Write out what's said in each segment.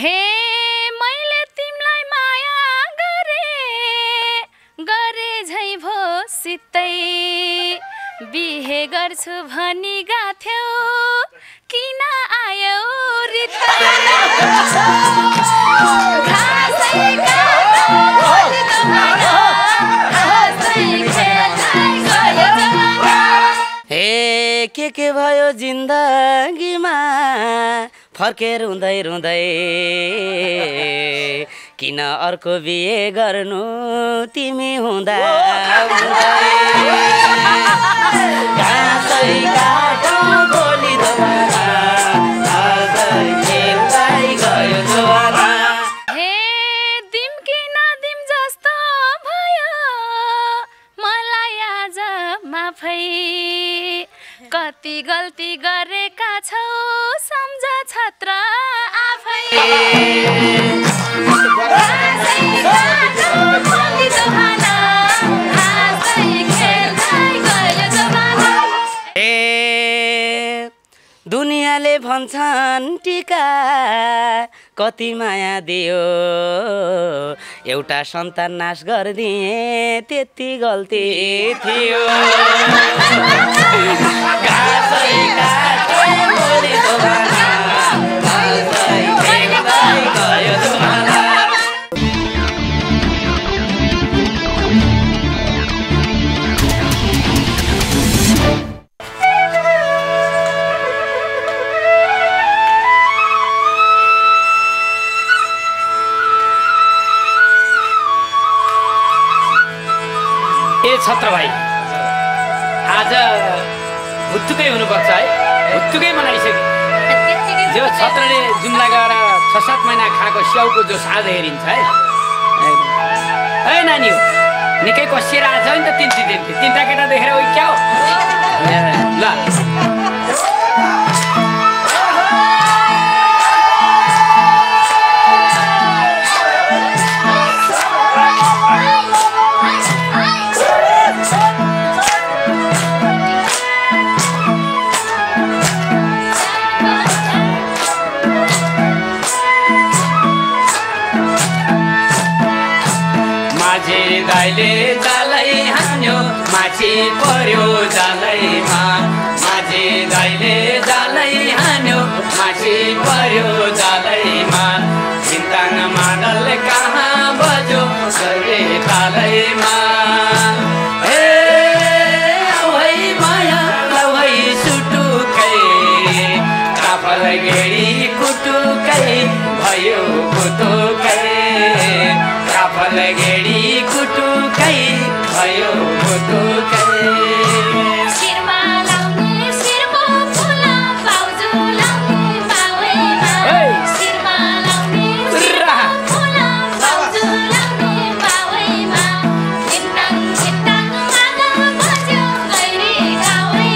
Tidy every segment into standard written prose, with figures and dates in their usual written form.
हे मैले तिमीलाई माया गरे झै भो सितै बिहे गर्छु भनी गाथ्यौ किन आयौ रितै हे के भयो जिन्दगीमा फर्केर रुँदै रुँदै किन अर्को बिहे गर्नु तिमी हुँदा हे दिम कि नदिम जस्तो भयो मलाई आज माफै कति गल्ती गरेका छौ सम्झ छत्र आफै दुनियाँले भन्छन् टीका कति माया दियो एउटा सन्तान नाश गरिदिए त्यति गल्ती थियो छत्र भाइ आज भुत्तुकै हुनुपर्छ है भुत्तुकै मनाइसक्यो जो छत्रले जुम्ला गएर 6-7 महिना खाएको स्याउको जो साझ हेरिन्छ है है नानी हो निकै कसिएर आछ नि त तिनटा केटा देखेर ओ क्या हो ल दाइले जालै हान्यो माछी पर्यो जालैमा माझे दाइले जालै हान्यो माछी पर्यो जालैमा चिन्ताङ मादल कहाँ बज्यो सर्वे तालैमा हे औहै माया औहै सुटुकै काफल गेडी कुटुकै भयो कुटुकै काफल गेडी कुटुकै भयो कुटुकै शिरमा लाउने शिरको फुला पाउजु लाउने पावैमा शिरमा लाउने शिरको फुला पाउजु लाउने पावैमा चिन्ताङ चिन्ताङ मादल बज्यो गैरी गाउँमा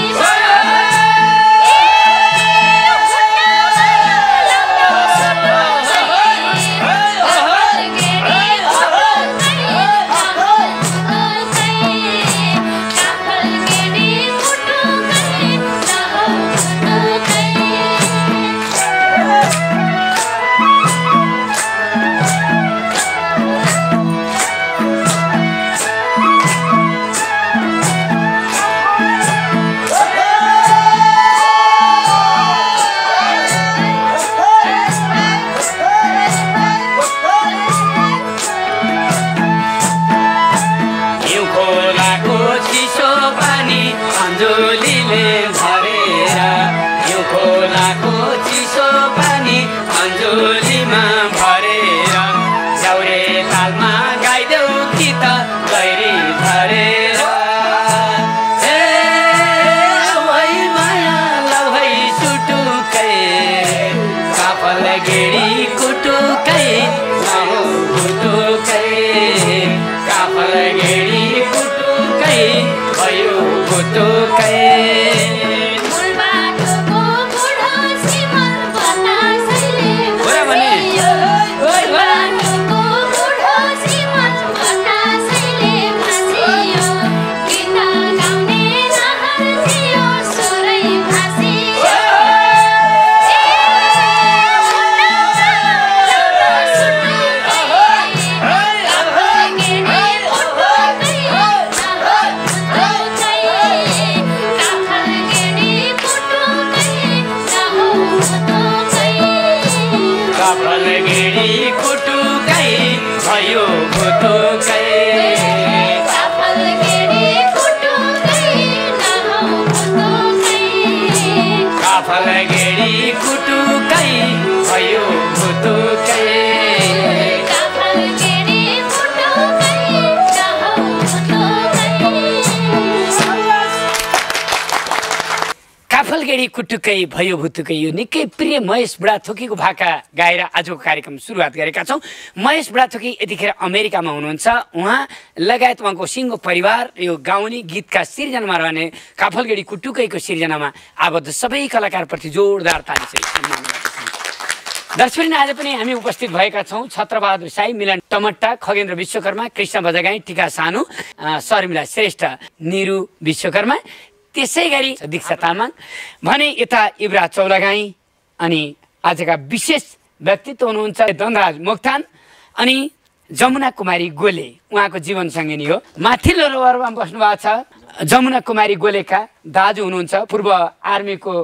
अन्जुलीले भरेर यो खोलाको चिसो पानी अन्जुलीमा भरेर झ्याउरे तालमा गाइदेऊ कि त गैरी धरेर हे औहै माया लौहै सुटुकै काफल गेडी कुटुकै नहो कुटुकै काफल गेडी कुटुकै भयो कुटुकै भुतुकै काफल गेडी कुटुकै नहौ भुतुकै काफल गेडी कुटुकै भयो भुतुकै काफल गेडी कुटुकै नहौ भुतुकै काफलगेडी कुटुकै भयो भुतुकै यो निकै प्रिय महेश बुढाथोकीको भाका गाएर आजको कार्यक्रम सुरुवात गरेका छौँ। महेश बुढाथोकी यतिखेर अमेरिकामा हुनुहुन्छ। उहाँ लगायत उहाँको सिङ्गो परिवार यो गाउने गीतका सिर्जनामा रहने काफलगेडी कुटुकैको सिर्जनामा आबद्ध सबै कलाकारप्रति जोरदार ताली चाहिँ सम्मान गर्दछौँ। दर्शकवृन्द, आज पनि हामी उपस्थित भएका छौँ छत्रबहादुर साई, मिलन टमट्टा, खगेन्द्र विश्वकर्मा, कृष्ण बजगाई, टिका सानु, शर्मिला श्रेष्ठ, निरु विश्वकर्मा, त्यसै गरी दीक्षा तामाङ भने यता युवराज चौलागाई अनि आजका विशेष व्यक्तित्व हुनुहुन्छ धनराज मोक्तान अनि जमुना कुमारी गोले। उहाँको जीवनसँगै हो। माथिल्लो रोवरमा बस्नु भएको छ जमुना कुमारी गोलेका दाजु हुनुहुन्छ, पूर्व आर्मीको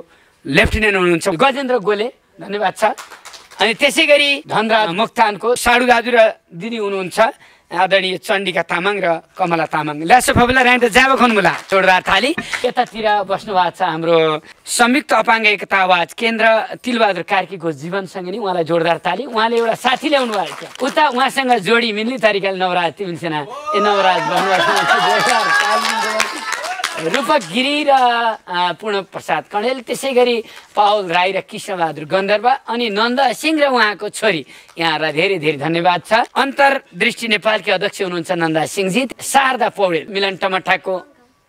लेफ्टिनेन्ट हुनुहुन्छ गजेन्द्र गोले, धन्यवाद छ। अनि त्यसै गरी धनराज मोक्तानको साडु दाजु र दिदी हुनुहुन्छ आदरणीय चण्डिका तामाङ र कमला तामाङ। ल्यासो फबला राइन्ट जाब खन्मुला जोरदार थाली। यतातिर बस्नु भएको छ हाम्रो संयुक्त अपाङ्ग एकता आवाज केन्द्र तिलबहादुर कार्कीको जीवनसँगै नि उहाँलाई जोरदार थाली। उहाँले एउटा साथी ल्याउनु भएको छ उता, उहाँसँग जोडी मिल्ने तरिकाले नवराज तिमीसेना ए नवराज रूपक गिरी र पूर्ण प्रसाद कणेल, त्यसै गरी पावल राई र कृष्णबहादुर गन्धर्व अनि नन्द सिंह र उहाँको छोरी, यहाँलाई धेरै धेरै धन्यवाद छ। अन्तरदृष्टि नेपालकी अध्यक्ष हुनुहुन्छ नन्दा सिंहजी, शारदा पौडेल, मिलन टमट्टाको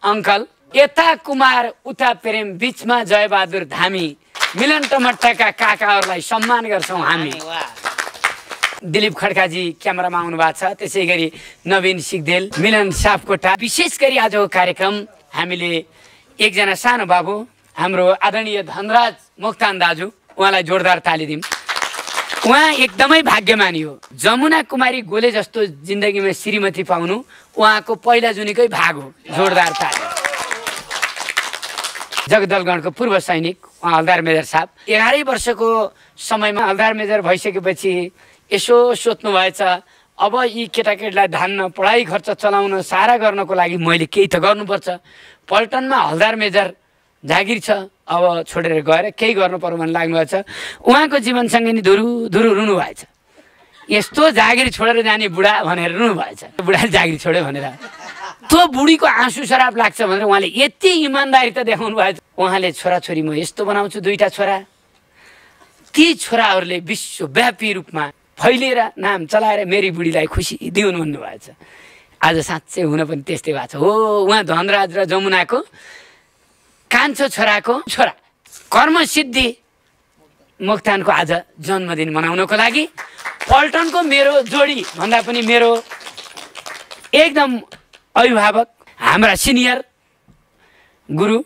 अङ्कल, यता कुमार उता प्रेम, बिचमा जयबहादुर धामी, मिलन टमट्टाका काकाहरूलाई सम्मान गर्छौँ हामी। दिलीप खड्काजी क्यामेरामा आउनु भएको छ, त्यसै गरी नवीन सिगदेल, मिलन सापकोटा। विशेष गरी आजको कार्यक्रम हामीले एकजना सानो बाबु हाम्रो आदरणीय धनराज मोक्तान दाजु, उहाँलाई जोरदार ताली दिउँ। उहाँ एकदमै भाग्यमानी हो। जमुना कुमारी गोले जस्तो जिन्दगीमा श्रीमती पाउनु उहाँको पहिला जुनीकै भाग हो। जोरदार ताली। जगदलगढको पूर्व सैनिक उहाँ हलदार मेजर साहब, 11 वर्षको समयमा हलदार मेजर भइसकेपछि यसो सोच्नु भएछ अब यी केटाकेटीलाई धान्न पढाइ खर्च चलाउन सारा गर्नको लागि मैले केही त गर्नुपर्छ। पल्टनमा हलदार मेजर जागिर छ, अब छोडेर गएर केही गर्नु पर्यो भन्ने लाग्नुभएछ। उहाँको जीवनसँगै नि धुरु धुरु रुनु भएछ। यस्तो जागिर छोडेर जाने बुढा भनेर रुनु भएछ। बुढा जागिर छोड्यो भनेर त्यो बुढीको आँसु सराप लाग्छ भनेर उहाँले यति इमान्दारिता देखाउनु भएछ। उहाँले छोराछोरी म यस्तो बनाउँछु, 2टा छोरा, ती छोराहरूले विश्वव्यापी रूपमा फैलिएर नाम चलाएर मेरी बुढीलाई खुसी दिउनु भन्नुभएछ। आज साँच्चै हुन पनि त्यस्तै भएको छ। हो, उहाँ धनराज र जमुनाको कान्छो छोराको छोरा कर्मसिद्धि मोक्तानको आज जन्मदिन मनाउनको लागि पल्टनको मेरो जोडी भन्दा पनि मेरो एकदम अभिभावक, हाम्रा सिनियर गुरु,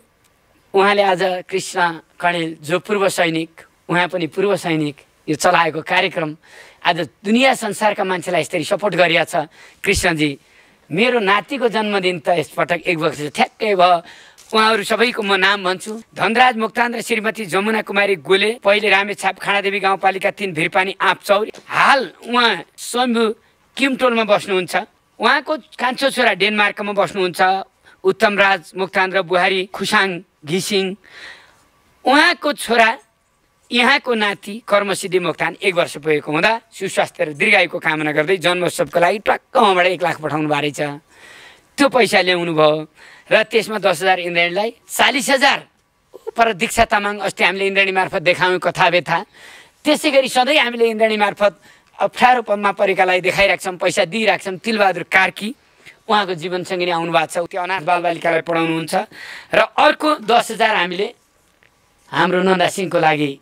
उहाँले आज कृष्ण कणेल जो पूर्व सैनिक, उहाँ पनि पूर्व सैनिक, यो चलाएको कार्यक्रम आज दुनियाँ संसारका मान्छेलाई यसरी सपोर्ट गरिरहेछ। कृष्णजी, मेरो नातिको जन्मदिन त यसपटक 1 वर्ष ठ्याक्कै भयो। उहाँहरू सबैको म नाम भन्छु। धनराज मोक्तान र श्रीमती जमुना कुमारी गोले, पहिले रामेछाप खाडादेवी गाउँपालिका 3 भिरपानी आँपचौर, हाल उहाँ शम्भु किमटोलमा बस्नुहुन्छ। उहाँको कान्छो छोरा डेनमार्कमा बस्नुहुन्छ, उत्तमराज मोक्तान र बुहारी खुसाङ घिसिङ। उहाँको छोरा यहाँको नाति कर्मसिद्धि मोक्तान 1 वर्ष पुगेको हुँदा सुस्वास्थ्य र दीर्घायुको कामना गर्दै जन्मोत्सवको लागि टक्क उहाँबाट 1 लाख पठाउनु भएको रहेछ। त्यो पैसा ल्याउनु भयो र त्यसमा 10,000 इन्द्रेणीलाई, 40,000 पर दीक्षा तामाङ अस्ति हामीले इन्द्रेणी मार्फत देखायौँ कथा व्यथा। त्यसै गरी सधैँ हामीले इन्द्रेणी मार्फत अप्ठ्यारो पनमा परेकालाई देखाइराख्छौँ, पैसा दिइराख्छौँ। तिलबहादुर कार्की उहाँको जीवनसँगै नै आउनु भएको छ, त्यो अनाथ बालबालिकालाई पढाउनुहुन्छ। र अर्को 10,000 हामीले हाम्रो नन्दा सिंहको लागि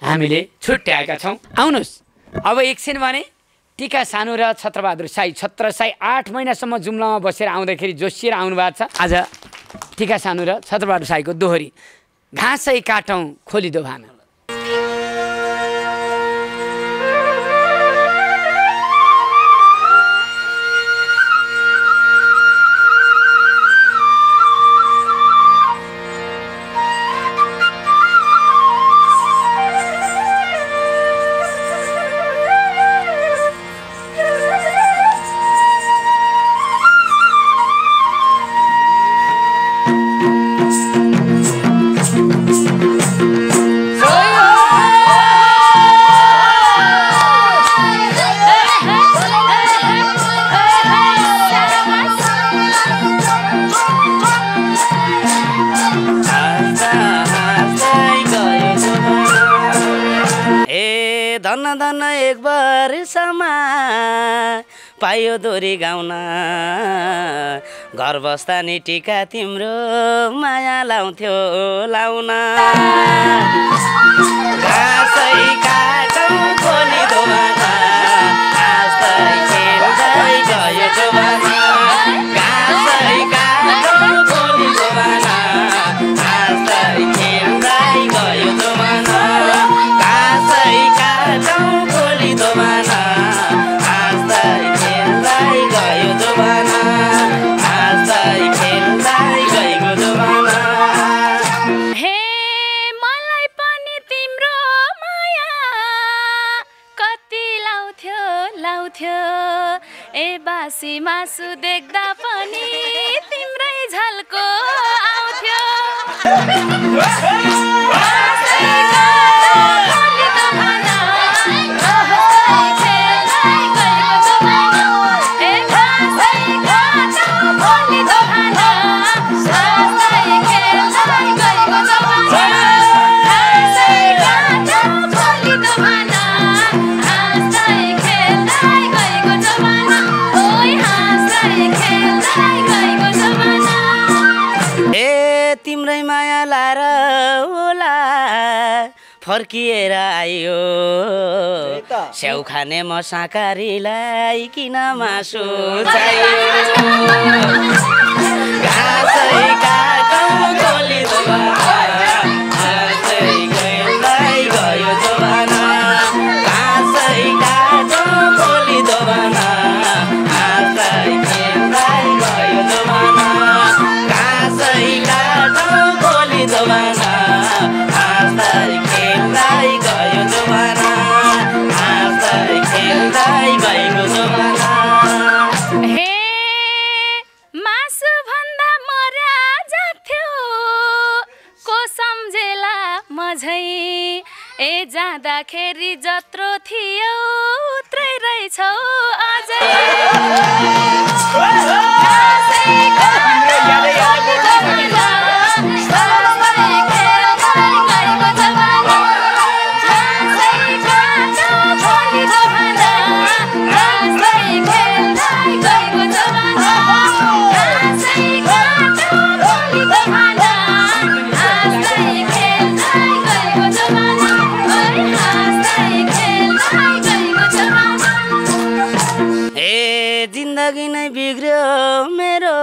हामीले छुट्याएका छौँ। आउनुहोस् अब एकछिन भने टिका सानु र छत्रबहादुर साई, छत्र साई 8 महिनासम्म जुम्लामा बसेर आउँदाखेरि जोसिएर आउनु भएको छ। आज टिका सानु र छत्रबहादुर साईको दोहोरी, घाँसै काटौँ खोलिदो भान। धन धन एक वर्षमा पायो दोरी गाउन घर बस्दा नि टिका तिम्रो माया लाउँथ्यो लाउन घाँसै काटौँ खोली दोबाना हाँस्दै खेल्दै गयो जोबाना घाँसै काटौँ खोली दोबाना हाँस्दै खेल्दै गयो जोबाना घाँसै काटौँ खोली दोबाना हाँस्दै खेल्दै गयो जोबाना हाँस्दै खेल्दै गएको जोबाना हे मलाई पनि तिम्रो माया कति लाउँथ्यो लाउँथ्यो ए बासी मासु देख्दा पनि तिम्रै झल्को आउँथ्यो तिम्रै माया लाएर होला फर्किएर आयो स्याउ खाने म साकारीलाई किन मासु चाहियो घाँसै काटौँ खोली दोबाना हाँस्दै खेल्दै गयो जोबाना घाँसै काटौँ खोली दोबाना हाँस्दै खेल्दै गयो जोबाना घाँसै काटौँ खोली दोबाना हाँस्दै खेल्दै गयो जोबाना हाँस्दै खेल्दै गएको जोबाना हे मासु भन्दा मर्या जाथ्यो को सम्झेला मझै ए जाँदाखेरि जत्रो थियो उत्रै रहेछौ अझै जिन्दगी नै बिग्रियो मेरो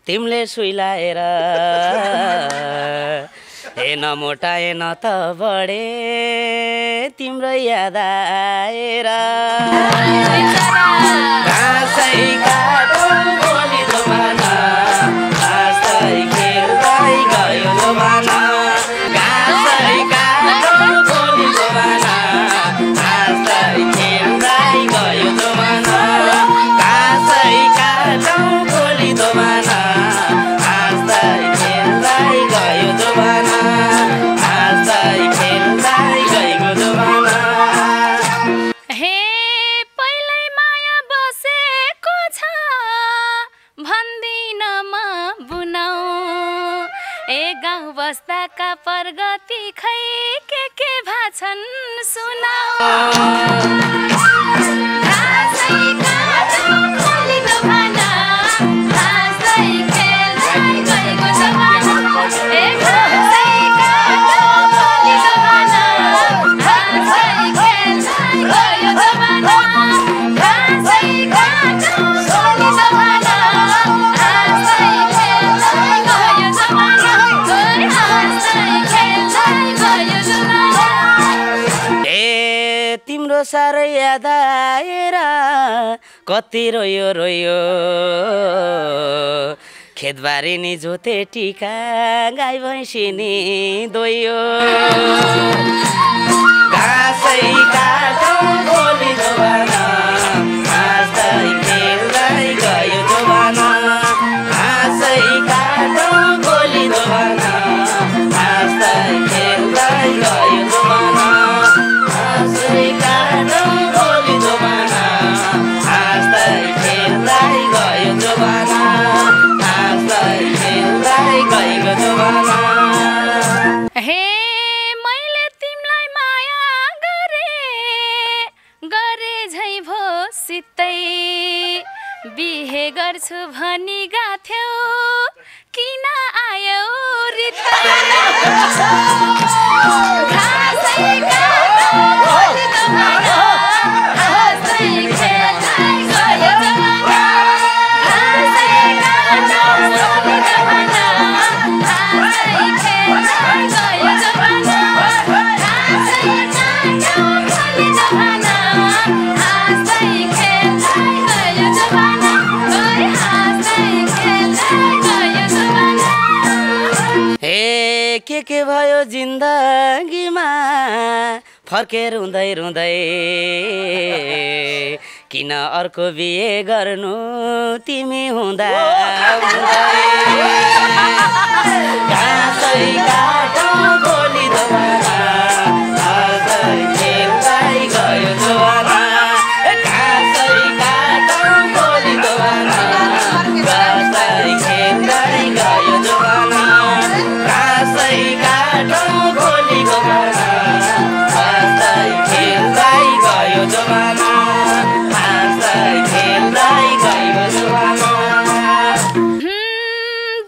तिमीले सुइलाएर हे न मोटाए न त बढे तिम्रो याद आएर घाँसै काटौँ खोली दोबाना हाँस्दै खेल्दै गयो जोबाना घाँसै काटौँ खोली दोबाना हाँस्दै खेल्दै गयो जोबाना घाँसै काटौँ खोली दोबाना हाँस्दै खेल्दै गयो जोबाना हाँस्दै खेल्दै गएको जोबाना हे पहिल्यै माया बसेको छ भन्दिन म बुनाउ ए गाउँ बस्दाका प्रगति खै के भाछन् सुनाउ घाँसै काटौँ खोली दोबाना हाँस्दै खेल्दै गएको जोबाना ए घाँसै काटौँ खोली दोबाना हाँस्दै खेल्दै गयो जोबाना घाँसै काटौँ खोली दोबाना हाँस्दै खेल्दै गयो जोबाना हाँस्दै खेल्दै गयो जोबाना ए तिम्रो साह्रै याद आएर कति रोयो रोयो खेतबारी नि जोते टिका गाई भैँसी नि दोयो घाँसै काटौँ खोली दोबाना हाँस्दै खेल्दै गयो जोबाना घाँसै काटौँ खोली दोबाना हाँस्दै खेल्दै गयो जोबाना हाँसै काटौँ खोली दोबाना हाँस्दै खेल्दै गयो जोबाना हाँस्दै खेल्दै गएको जोबाना। हे मैले तिमीलाई माया गरे बिहे गर्छु भनी गाथ्यौ किन आयौ रित्ता घाँसै काट्नु खोली जमाना हाँस्दै खेल्दै गयो जमाना घाँसै काट्नु खोली जमाना हाँस्दै खेल्दै गयो जमाना घाँसै काट्नु खोली जमाना हाँस्दै खेल्दै गयो जमाना ओइ हाँस्दै खेल्दै गयो जमाना। हे के भयो जिन्दगीमा फर्केर रुँदै रुँदै किन अर्को बिहे गर्नु तिमी हुँदा घाँसै काटौँ गोली जमाना हाँस्दै खेल्दै गयो जमाना घाँसै काटौँ गोली जमाना हाँस्दै खेल्दै गयो जमाना घाँसै काटौँ गोली जमाना हाँस्दै खेल्दै गयो जमाना हाँस्दै खेल्दै गयो जमाना।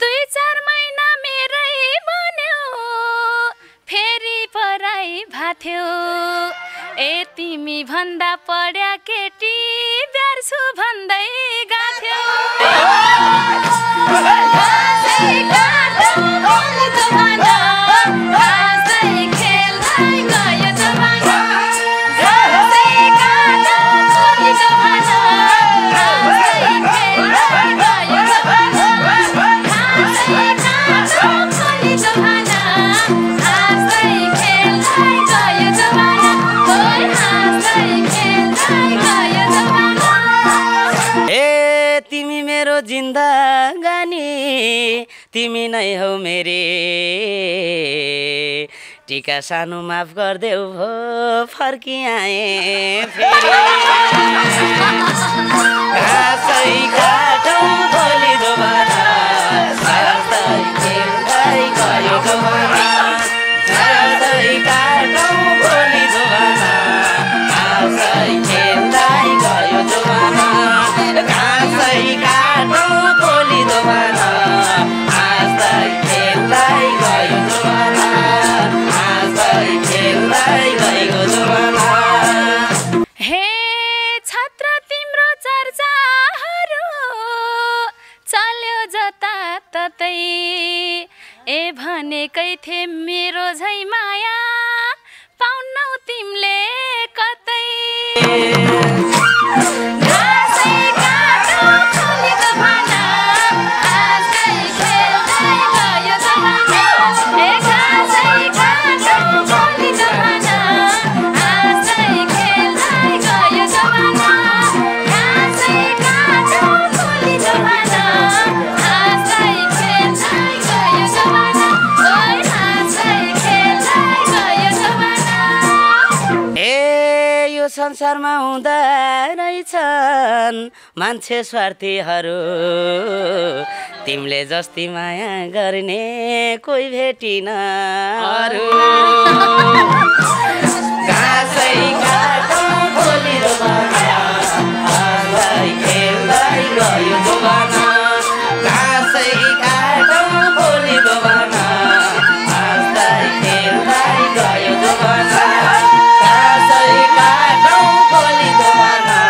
दुई चार महिना मेरै बन्यो फेरि पराई भाथ्यो ए तिमी भन्दा पढ्या केटी ब्यार्छु भन्दै गाथ्यो घाँसै काट्नु खोली जमाना हाँस्दै खेल्दै गयो जमाना घाँसै काट्नु खोली जमाना हाँस्दै खेल्दै गयो जमाना घाँसै काट्नु खोली जमाना हाँस्दै खेल्दै गयो जमाना ओइ हाँस्दै खेल्दै गयो जमाना। ए तिमी मेरो जिन्दगानी तिमी नै हौ मेरी टिका सानो माफ गरिदेऊ भो फर्किआए फेरि घाँसै काटौँ गोली जमाना हाँस्दै खेल्दै गयो जमाना घाँसै काटौँ गोली जमाना हाँस्दै खेल्दै गयो जमाना घाँसै काटौँ गोली जमाना हाँस्दै खेल्दै गयो जमाना हाँस्दै खेल्दै गयो जमाना। हे छत्र तिम्रो चर्चाहरू चल्यो जता ततै ए भनेकै थिए मेरो झै माया पाउनौ तिमीले कतै घाँसै काट्नु खोली जमाना हाँस्दै खेल्दै गयो जमाना ए घाँसै काट्नु खोली जमाना हाँस्दै खेल्दै गयो जमाना घाँसै काट्नु खोली जमाना हाँस्दै खेल्दै गयो जमाना ओइ हाँस्दै खेल्दै गयो जमाना। ए यो संसारमा हुँदा रहेछन् मान्छे स्वार्थीहरू तिमीले जस्ती माया गर्ने कोही भेटिन अरू घाँसै काटौँ गोली जमाना हाँस्दै खेल्दै गयो जमाना घाँसै काटौँ गोली जमाना हाँस्दै खेल्दै गयो जमाना घाँसै काटौँ गोली जमाना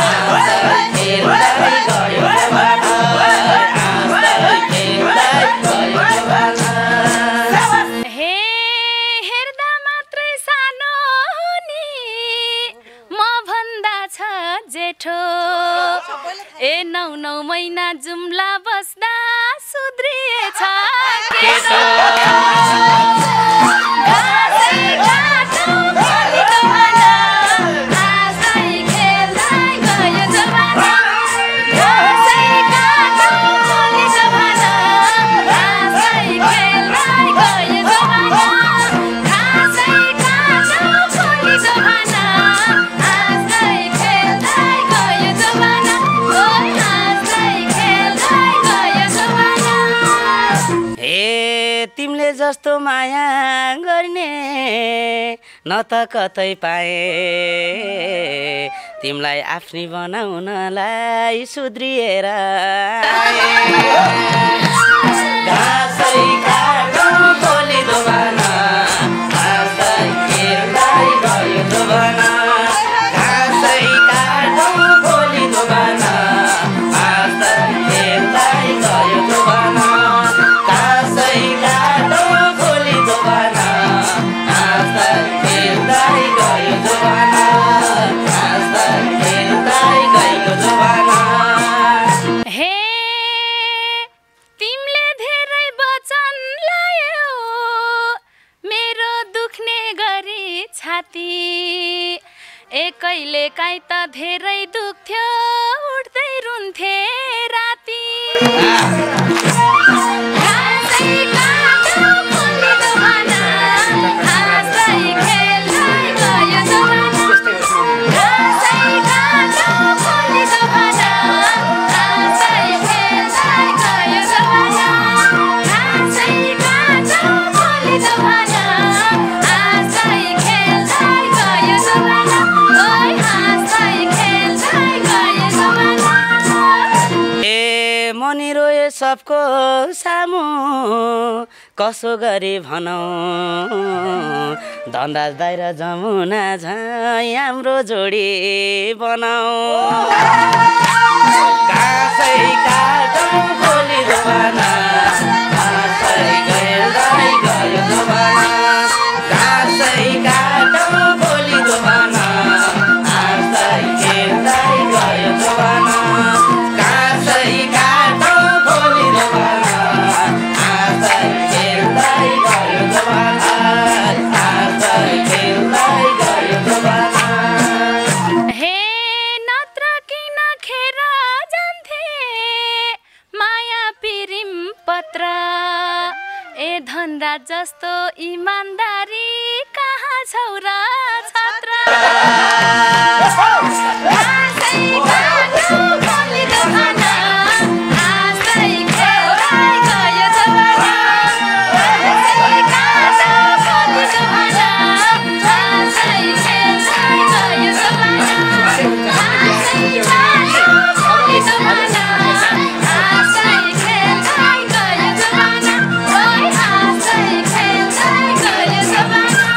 हाँस्दै खेल्दै गयो जमाना हाँस्दै खेल्दै गयो जमाना। हे हेर्दा मात्रै सानो नि म भन्दा छ जेठो ए 9 महिना जुम्ला बस्दा सुध्रिएछ केटो घाँसै काट्नु खोली जमाना हाँस्दै खेल्दै गयो जमाना घाँसै काट्नु खोली जमाना हाँस्दै खेल्दै गयो जमाना घाँसै काट्नु खोली जमाना हाँस्दै खेल्दै गयो जमाना ओइ हाँस्दै खेल्दै गयो जमाना। हे तिमीले जस्तो माया गर्ने न त कतै पाए तिमीलाई आफ्नी बनाउनलाई सुध्रिएर घाँसै काटो खोली दोबाना घाँसै खेल्दै गयो दोबाना घाँसै काटो खोली दोबाना घाँसै खेल्दै गयो दोबाना घाँसै काटो खोली दोबाना घाँसै खेल्दै गयो दोबाना घाँसै खेल्दै गयो दोबाना। हे तिमीले धेरै वचन लायौ मेरो दुख्ने गरी छाती एकैले काहीँ त धेरै दुख्थ्यो उठ्दै रुन्थे राति घाँसै काटो खोली दोबाना घाँसै खेल्दै गयो दोबाना घाँसै काटो खोली दोबाना घाँसै खेल्दै गयो दोबाना घाँसै काटो खोली दोबाना घाँसै खेल्दै गयो दोबाना ओइ घाँसै खेल्दै गयो दोबाना। ए मनी रोए सबको सामु कसो गरी भनौँ धनराज दाइ र जमुना झैँ हाम्रो जोडी बनाऊ घाँसै काटो खोली दोबाना घाँसै खेल्दै गयो दोबाना घाँसै काटो खोली दोबाना घाँसै खेल्दै गयो दोबाना घाँसै काटो खोली दोबाना घाँसै खेल्दै गयो दोबाना घाँसै खेल्दै गयो दोबाना। हे नत्र किन खेर जान्थे माया पिरिम पत्र ए धनराज जस्तो इमान्दारी कहाँ छौ र छत्र घाँसै काटो खोली दोबाना घाँसै खेल्दै गयो दोबाना घाँसै काटो खोली दोबाना घाँसै खेल्दै गयो दोबाना घाँसै काटो खोली दोबाना घाँसै खेल्दै गयो दोबाना ओइ घाँसै खेल्दै गयो दोबाना।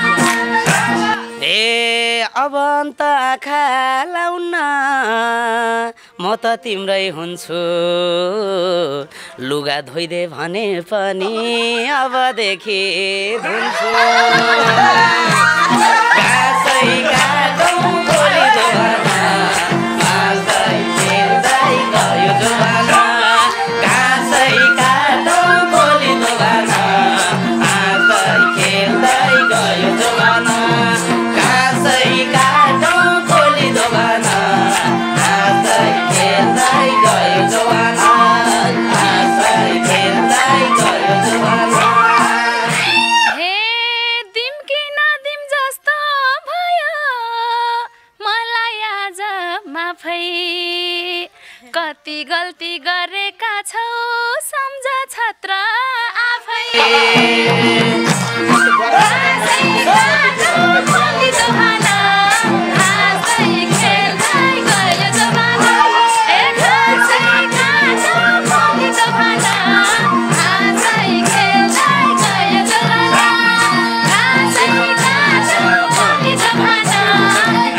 ए अब अन्त आँखा लाउन म त तिम्रै हुन्छु लुगा धोइदे भने पनि अबदेखि धुन्छु घाँसै काटो खोली दोबाना घाँसै खेल्दै गयो दोबाना घाँसै काटो खोली दोबाना घाँसै खेल्दै गयो दोबाना घाँसै काटो खोली दोबाना घाँसै खेल्दै गयो दोबाना घाँसै खेल्दै गयो दोबाना। हे दिम कि नदिम जस्तो भयो मलाई आज माफै कति गल्ती गरेका छौ सम्झ छत्र आफै घाँसै काटो खोली दोबाना घाँसै खेल्दै गयो दोबाना ए घाँसै काटो खोली दोबाना घाँसै खेल्दै गयो दोबाना घाँसै काटो खोली दोबाना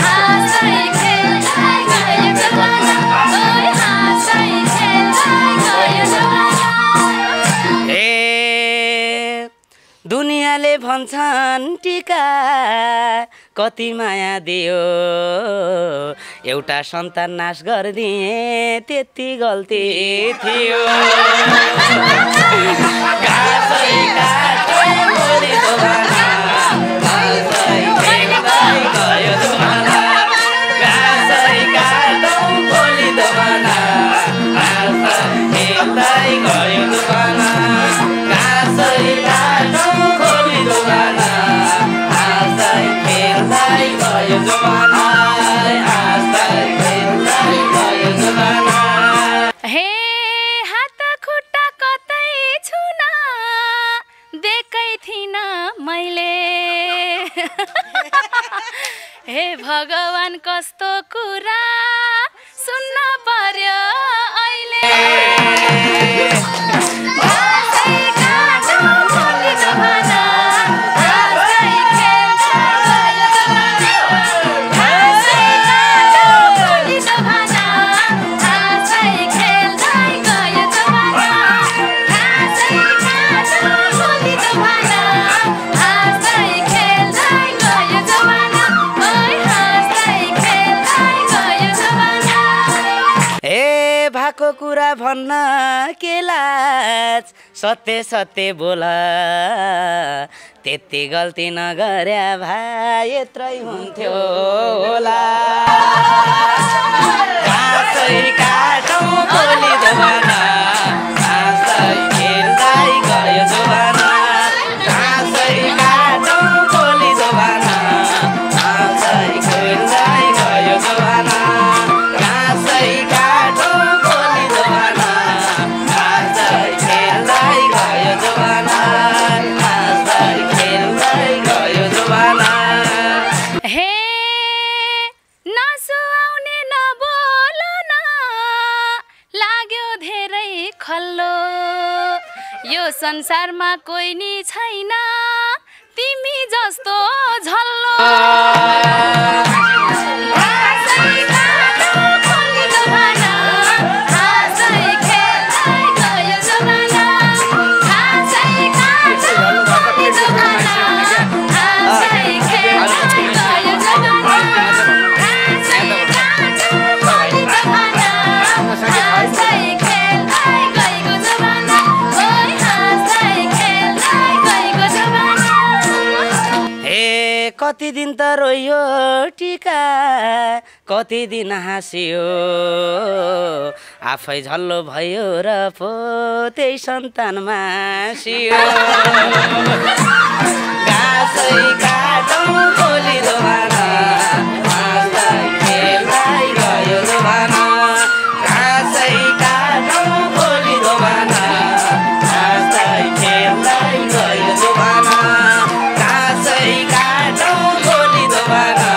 घाँसै खेल्दै गयो दोबाना ओइ घाँसै खेल्दै गयो दोबाना। ए दुनियाँले भन्छन् टिका कति माया दियो एउटा सन्तान नाश गरिदिए त्यति गल्ती थियो घाँसै काटो खोली दोबाना घाँसै खेल्दै गयो दोबाना घाँसै काटो खोली दोबाना घाँसै खेल्दै गयो दोबाना घाँसै काटो खोली दोबाना घाँसै खेल्दै गयो दोबाना घाँसै खेल्दै गयो दोबाना। हे हात खुट्टा कतै छुन देकै थिइन मैले हे भगवान कस्तो कुरा सुन्न पर्यो अहिले घाँसै काटो फुलेको भना घाँसै खेल्दै गयो जमाना घाँसै काटो फुलेको भना घाँसै खेल्दै गयो जमाना घाँसै काटो फुलेको भना घाँसै खेल्दै गयो जमाना ओइ घाँसै खेल्दै गयो जमाना ए भएको कुरा भन्न के लाज सत्य सत्य बोल त्यति गल्ती नगर्या भाइ यत्रै हुन्थ्यो होला घाँसै काटौँ भोलि जमाना घाँसै खेल्दै गयो जमाना घाँसै काटौँ भोलि जमाना घाँसै खेल्दै गयो जमाना घाँसै काटौँ भोलि जमाना घाँसै खेल्दै गयो जमाना घाँसै खेल्दै गयो जमाना हे नसुहाउने नबोल न लाग्यो धेरै खल्लो यो संसारमा कोही नि छैन तिमी जस्तो झल्लो घाँसै काटो फुलेको भना घाँसै खेल्दै गयो जमाना घाँसै काटो फुलेको भना घाँसै खेल्दै गयो जमाना घाँसै काटो फुलेको भना घाँसै खेल्दै गएको जमाना ओइ घाँसै खेल्दै गएको जमाना हे कति दिन त रोयो टिका कति दिन हाँसियो आफै झल्लो भयो र पो त्यही सन्तान मासियो घाँसै काटौँ भोलि जमाना घाँसै खेल्दै गयो जमाना घाँसै काटौँ भोलि जमाना घाँसै खेल्दै गयो जमाना घाँसै काटौँ भोलि जमाना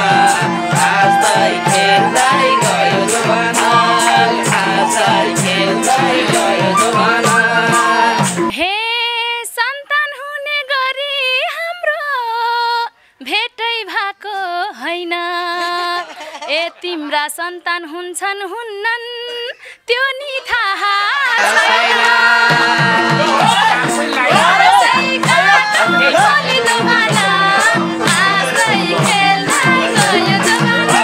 घाँसै खेल्दै गयो जमाना घाँसै खेल्दै गयो जमाना हे सन्तान हुने गरी हाम्रो भेटै भएको होइन ए तिम्रा सन्तान हुन्छन् हुन्नन् त्यो नि थाहा छैन घाँसै काटो फुलेको भना घाँसै खेल्दै गयो जमाना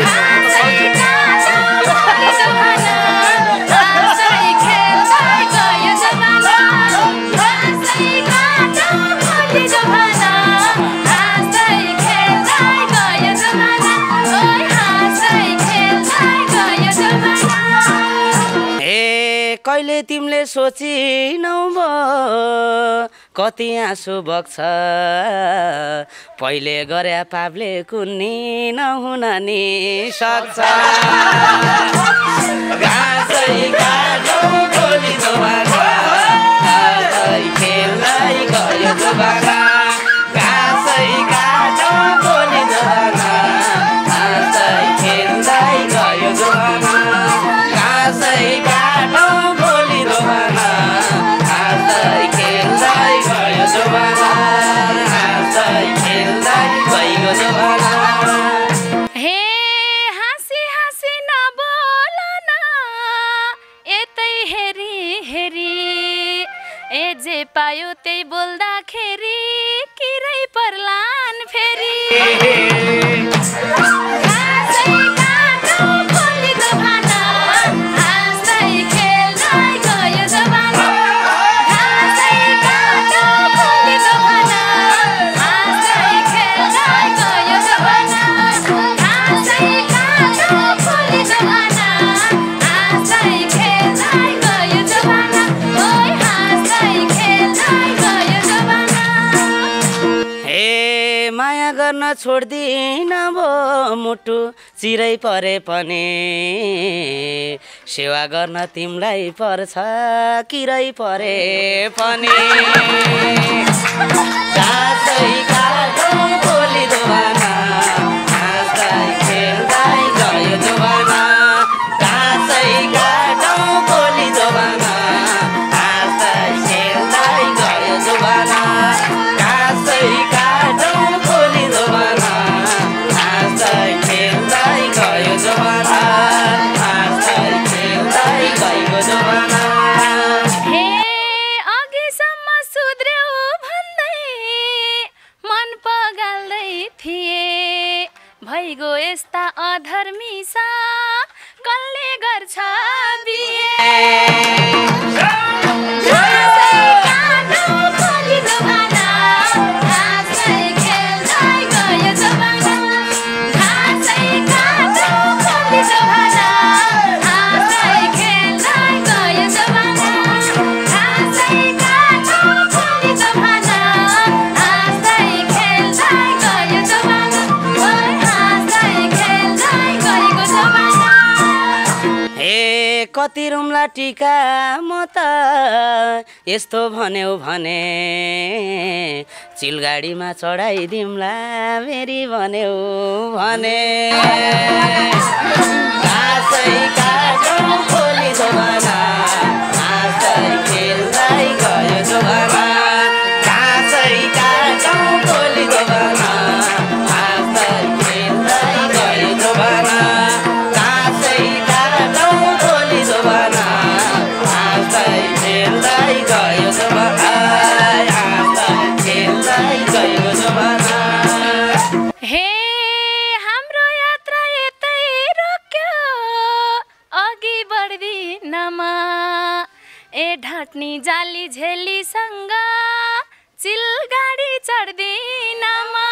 घाँसै काटो फुलेको भना घाँसै खेल्दै गयो जमाना घाँसै काटो फुलेको भना घाँसै खेल्दै गयो जमाना ओइ घाँसै खेल्दै गयो जमाना ए कहिले तिमीले सोचिनौ भो कति आँसु बग्छ पहिले गर्या पापले कुन्नी नहुन नि सक्छ घाँसै काटौँ भोलि जमाना घाँसै खेल्दै गयो जमाना घाँसै काटौँ भोलि जमाना घाँसै खेल्दै गयो जमाना घाँसै काटौँ भोलि जमाना घाँसै खेल्दै गयो जमाना घाँसै खेल्दै गयो जमाना हे हाँसी हाँसी नबोल न यतै हेरी हेरी ए जे पायो त्यही बोल्दाखेरि किरै पर्लान् फेरि घाँसै काटो फुलेको भना घाँसै खेल्दै गयो जमाना घाँसै काटो फुलेको भना घाँसै खेल्दै गयो जमाना घाँसै काटो फुलेको भना घाँसै खेल्दै गयो जमाना ओइ घाँसै खेल्दै गयो जमाना हे माया गर्न छोड्दिन भो मुटु चिरै परे पनि सेवा गर्न तिमीलाई पर्छ किरै परे पनि घाँसै काटौँ भोलि जमाना घाँसै धर्मिसा कसले गर्छ बिहे कति रुम्ला टिका म त यस्तो भन्यौ भने चिलगाडीमा चढाइदिउँला मेरी भन्यौ भने आशै काटौँ खोली जमाना आशै खेल्दै गयो जमाना आशै काटौँ खोली जमाना आशै खेल्दै गयो जमाना ढाट्नी जाली झेलीसँग चिलगाडी चढ्दिनमा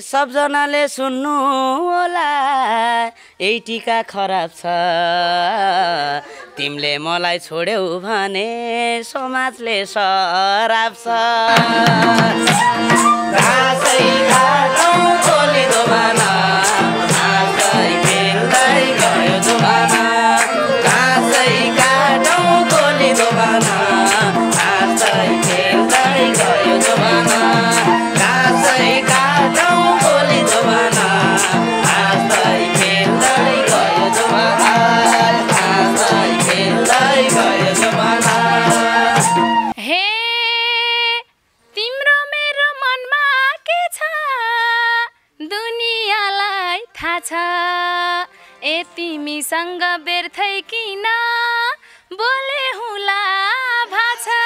सबजनाले सुन्नु होला यही टिका खराब छ तिमीले मलाई छोड्यौ भने समाजले सराप छ आशै काटौँ खोली जमाना आशै खेल्दै गयो जमाना आशै काटौँ खोली जमाना आशै खेल्दै गयो जमाना आशै काटौँ खोली जमाना आशै खेल्दै गयो जमाना आशै खेल्दै गयो जमाना हे तिम्रो मेरो मनमा के छ दुनियाँलाई थाहा छ ए तिमीसँग बेर्थै किन बोले हुला भाषा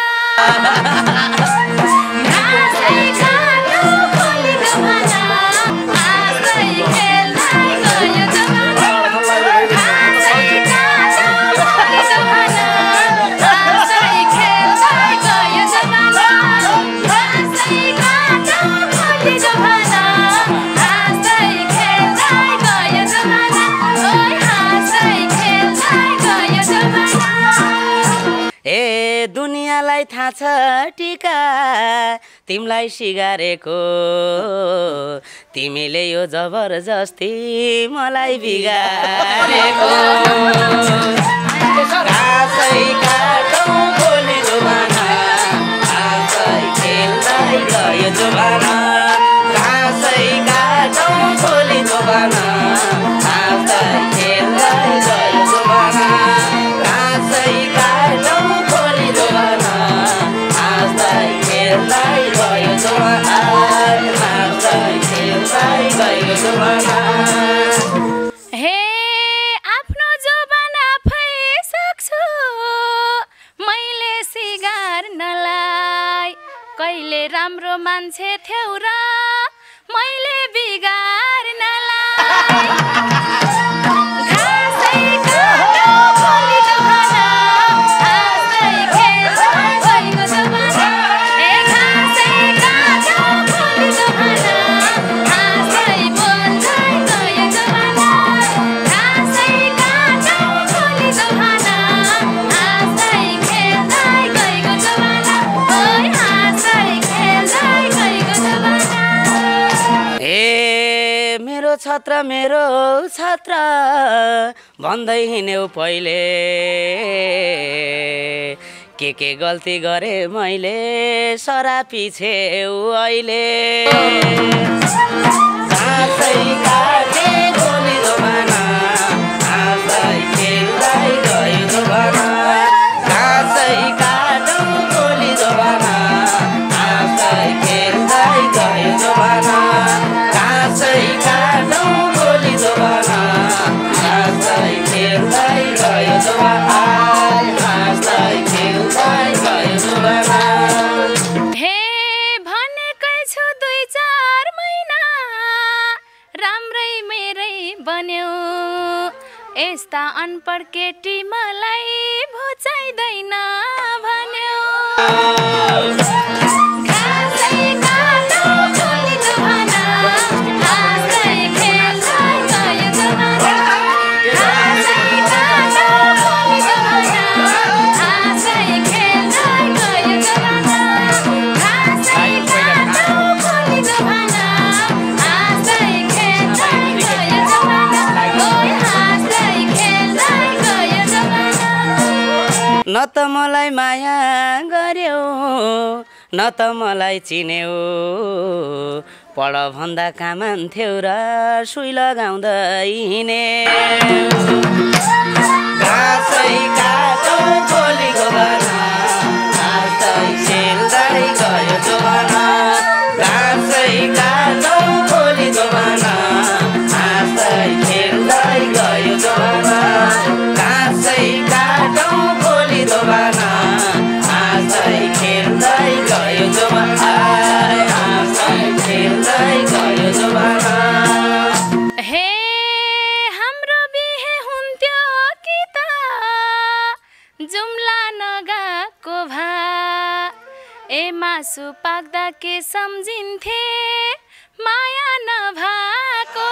दुनियाँलाई थाहा छ टिका तिमीलाई सिगारेको तिमीले यो जबरजस्ती मलाई बिगारेको आशै काटौँ खोली जमाना आशै खेल्दै गयो जमाना आशै काटौँ खोली जमाना आशै खेल्दै गयो जमाना आशै काटौँ खोली जमाना आशै खेल्दै गयो जमाना आशै खेल्दै गयो जमाना हे आफ्नो जवान आफै सक्छु मैले सिगार्नलाई कहिले राम्रो मान्छे थियौ र मैले बिगार्नलाई मेरो छत्र भन्दै हिँड्यौ पहिले के गल्ती गरे मैले सरापी छेउ अहिले आशै काटे खोली जमाना जस्ता अनपढ केटी मलाई भोचाइदैन भन्यो न त मलाई माया गर्यो न त मलाई चिन्यो पढ भन्दा कामान्थ्यौ र सुई लगाउँदै हिँडे घाँसै काटो खोलीको भना हाँस्दै खेल्दै गयो जवाना घाँसै काटो खोलीको भना हाँस्दै खेल्दै गयो जवाना घाँसै काटो जवाना हाँस्दै खेल्दै गयो जवाना हाँस्दै खेल्दै गयो जवाना हे हाम्रो बिहे हुन्थ्यो कि त जुम्ला नगाको भा ए मासु पाक्दा के सम्झिन्थे माया नभाको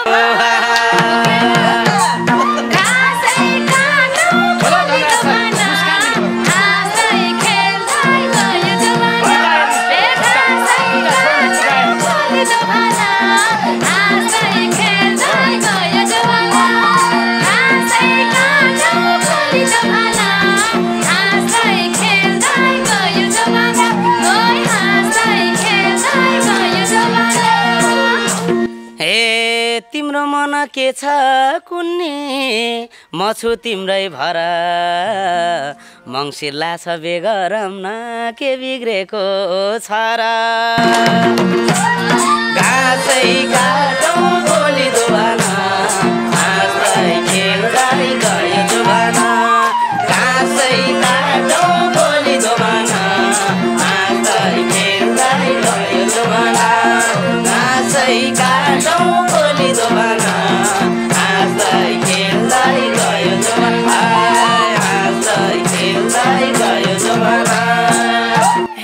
तिम्रो मन के छ कुन्नी म छु तिम्रै भर मङ्सिर लाछ बेगरम न के बिग्रेको छ र घाँसै काटौ खोली दोबाना हाँस्दै खेल्दै गयो जवाना घाँसै काटौ खोली दोबाना हाँस्दै खेल्दै गयो जवाना घाँसै काटौ खोली दोबाना हाँस्दै खेल्दै गयो जवाना हाँस्दै खेल्दै गयो जवाना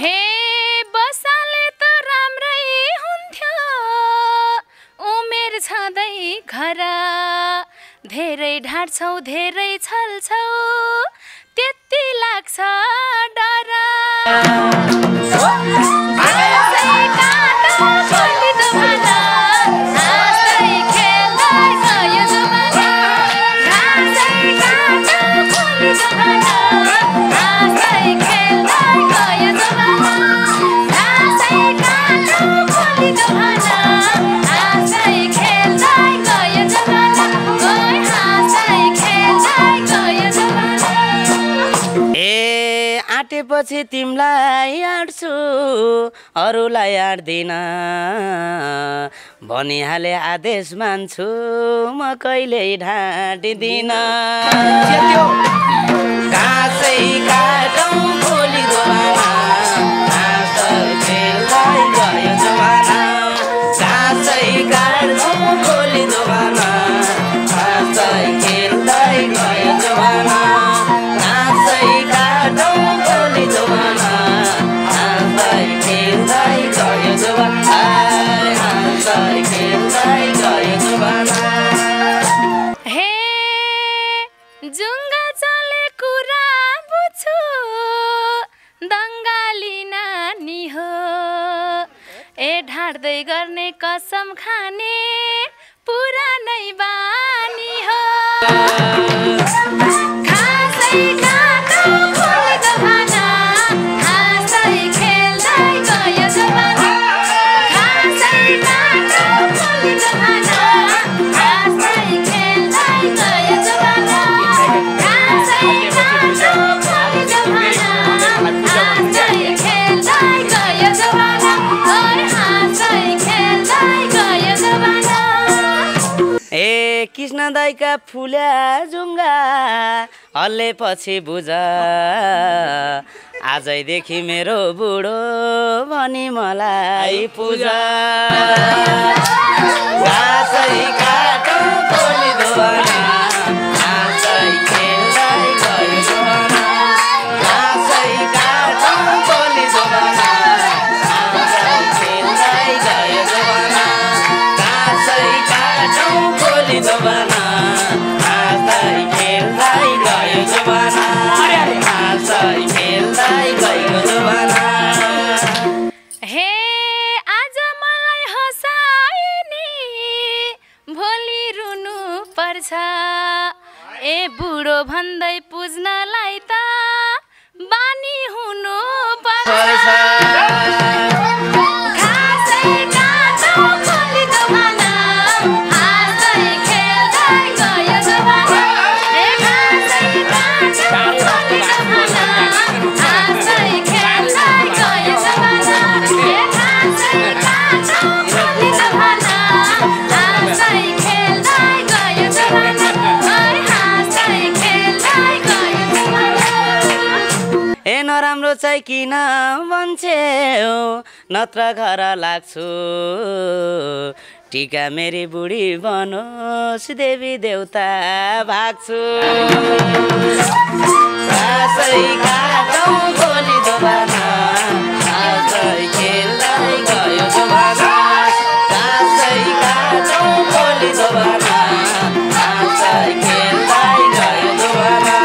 हे बसाले त राम्रै हुन्थ्यो उमेर छँदै घर धेरै ढाँट्छौ धेरै छल्छौ त्यति लाग्छ डर पछि तिमलाई आड्छु अरूलाई आड्दिन भनिहाले आदेश मान्छु म कहिल्यै ढाँटिदिन घाँसै काटौ खोली दोबाना हाँस्दै खेल्दै गयो जवाना घाँसै काटौ खोली दोबाना हाँस्दै खेल्दै गयो जवाना घाँसै काटौ खोली दोबाना हाँस्दै खेल्दै गयो जवाना हाँस्दै खेल्दै गयो जवाना हे जुङ्गा चले कुरा बुझ्छु दङ्गाली नानी हो ए ढाड्दै गर्ने कसम खाने पुरानै बानी हो घाँसै काटौ खोली दोबाना हाँस्दै खेल्दै गयो जवाना घाँसै काटौ खोली दोबाना हाँस्दै खेल्दै गयो जवाना घाँसै काटौ खोली दोबाना हाँस्दै खेल्दै गयो जवाना हाँस्दै खेल्दै गयो जवाना ए कृष्ण दाइका फुल्या जुङ्गा हल्ले पछि बुझ आजैदेखि मेरो बुढो भनी मलाई पूजा घाँसै काटौ खोली दोबाना हाँस्दै तिम्रो चाहिँ किन भन्छौ नत्र घर लाग्छु टिका मेरी बुढी बनोस् देवी देउता भाग्छु आशै काटौँ भोलि दोबारा आशै खेल्दै गयो दोबारा आशै काटौँ भोलि दोबारा आशै खेल्दै गयो दोबारा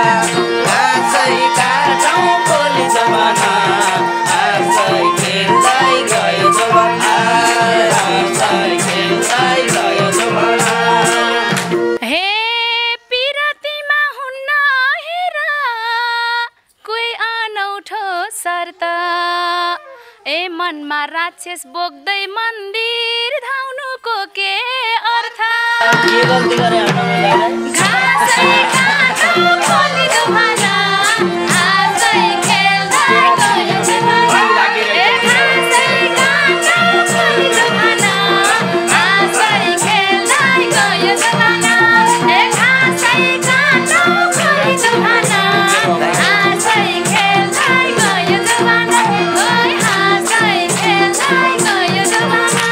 आशै काटौँ भोलि दोबारा आशै खेल्दै गयो दोबारा आशै खेल्दै गयो दोबारा हे पिरतीमा हुन्न हेर कोही अनौठो शर्त ए मनमा राक्षस बोक्दै मन्दिर धाउनुको के अर्थ के गल्ती गरे घाँसै काटौँ भोलि दोबारा आशै खेल्दै गयो दोबारा ए घाँसै काटौँ भोलि दोबारा आशै खेल्दै गयो दोबारा ए घाँसै काटौँ भोलि दोबारा आशै खेल्दै गयो दोबारा ओइ आशै खेल्दै गयो दोबारा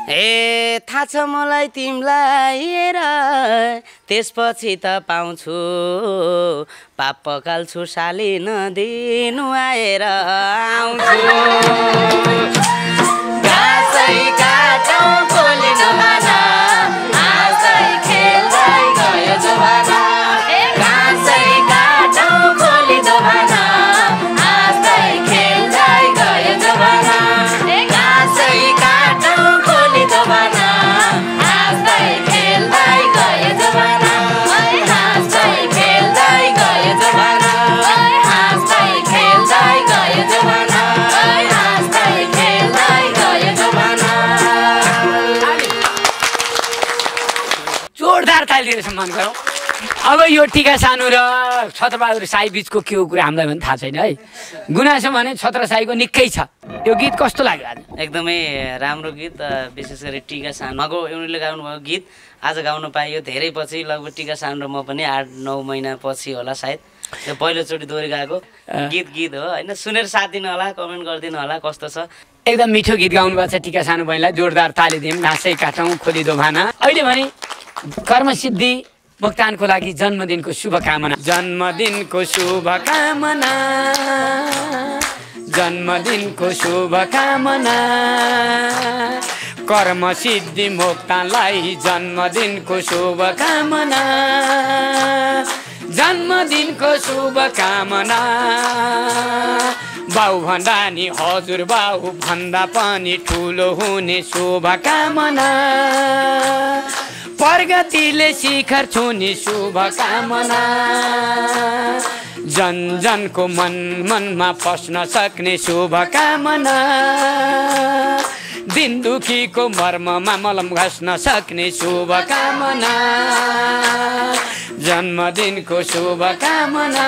ए थाहा छ मलाई तिमीलाई हेर त्यसपछि त पाउँछु पाप पकाल्छु साली नदिनु आएर आउँछु घाँसै काटौँ भोलि दोबारा आशै खेल्दै गयो दोबारा घाँसै काटौँ भोलि दोबारा आशै खेल्दै गयो दोबारा घाँसै काटौँ भोलि दोबारा आशै खेल्दै गयो दोबारा आशै खेल्दै गयो दोबारा आशै खेल्दै गयो दोबारा आशै खेल्दै गयो दोबारा जोरदार तालीले सम्मान गरौँ। अब यो टिका सानो र छत्रबहादुर साई बिचको के हो कुरा हामीलाई पनि थाहा छैन है। गुनासो भने छत्र साईको निकै छ। यो गीत कस्तो लाग्यो आज? एकदमै राम्रो गीत विशेष गरी टिका सानोको उनीहरूले गाउनुभएको गीत आज गाउन पाइयो धेरै पछि लगभग टिका सानो र म पनि 8-9 महिना पछि होला सायद त्यो पहिलोचोटि दोहोरी गाएको गीत हो होइन सुनेर साथ दिनु होला कमेन्ट गरिदिनु होला कस्तो छ एकदम मिठो गीत गाउनु भएको छ टिका सानो बहिनीलाई जोरदार ताली दिउँ। घाँसै काटौँ खोली दोभाना। अहिले भने कर्मसिद्धि भुक्तानको लागि जन्मदिनको शुभकामना जन्मदिनको शुभकामना जन्मदिनको शुभकामना कर्मसिद्धि मोक्तानलाई जन्मदिनको शुभकामना जन्मदिनको शुभकामना बाउ भन्दा नि हजुर बाउ भन्दा पनि ठुलो हुने शुभकामना प्रगतिले शिखर छुने शुभकामना जन जनको मन मनमा पस्न सक्ने शुभकामना दिन दुखीको मर्ममा मलम घस्न सक्ने शुभकामना जन्मदिनको शुभकामना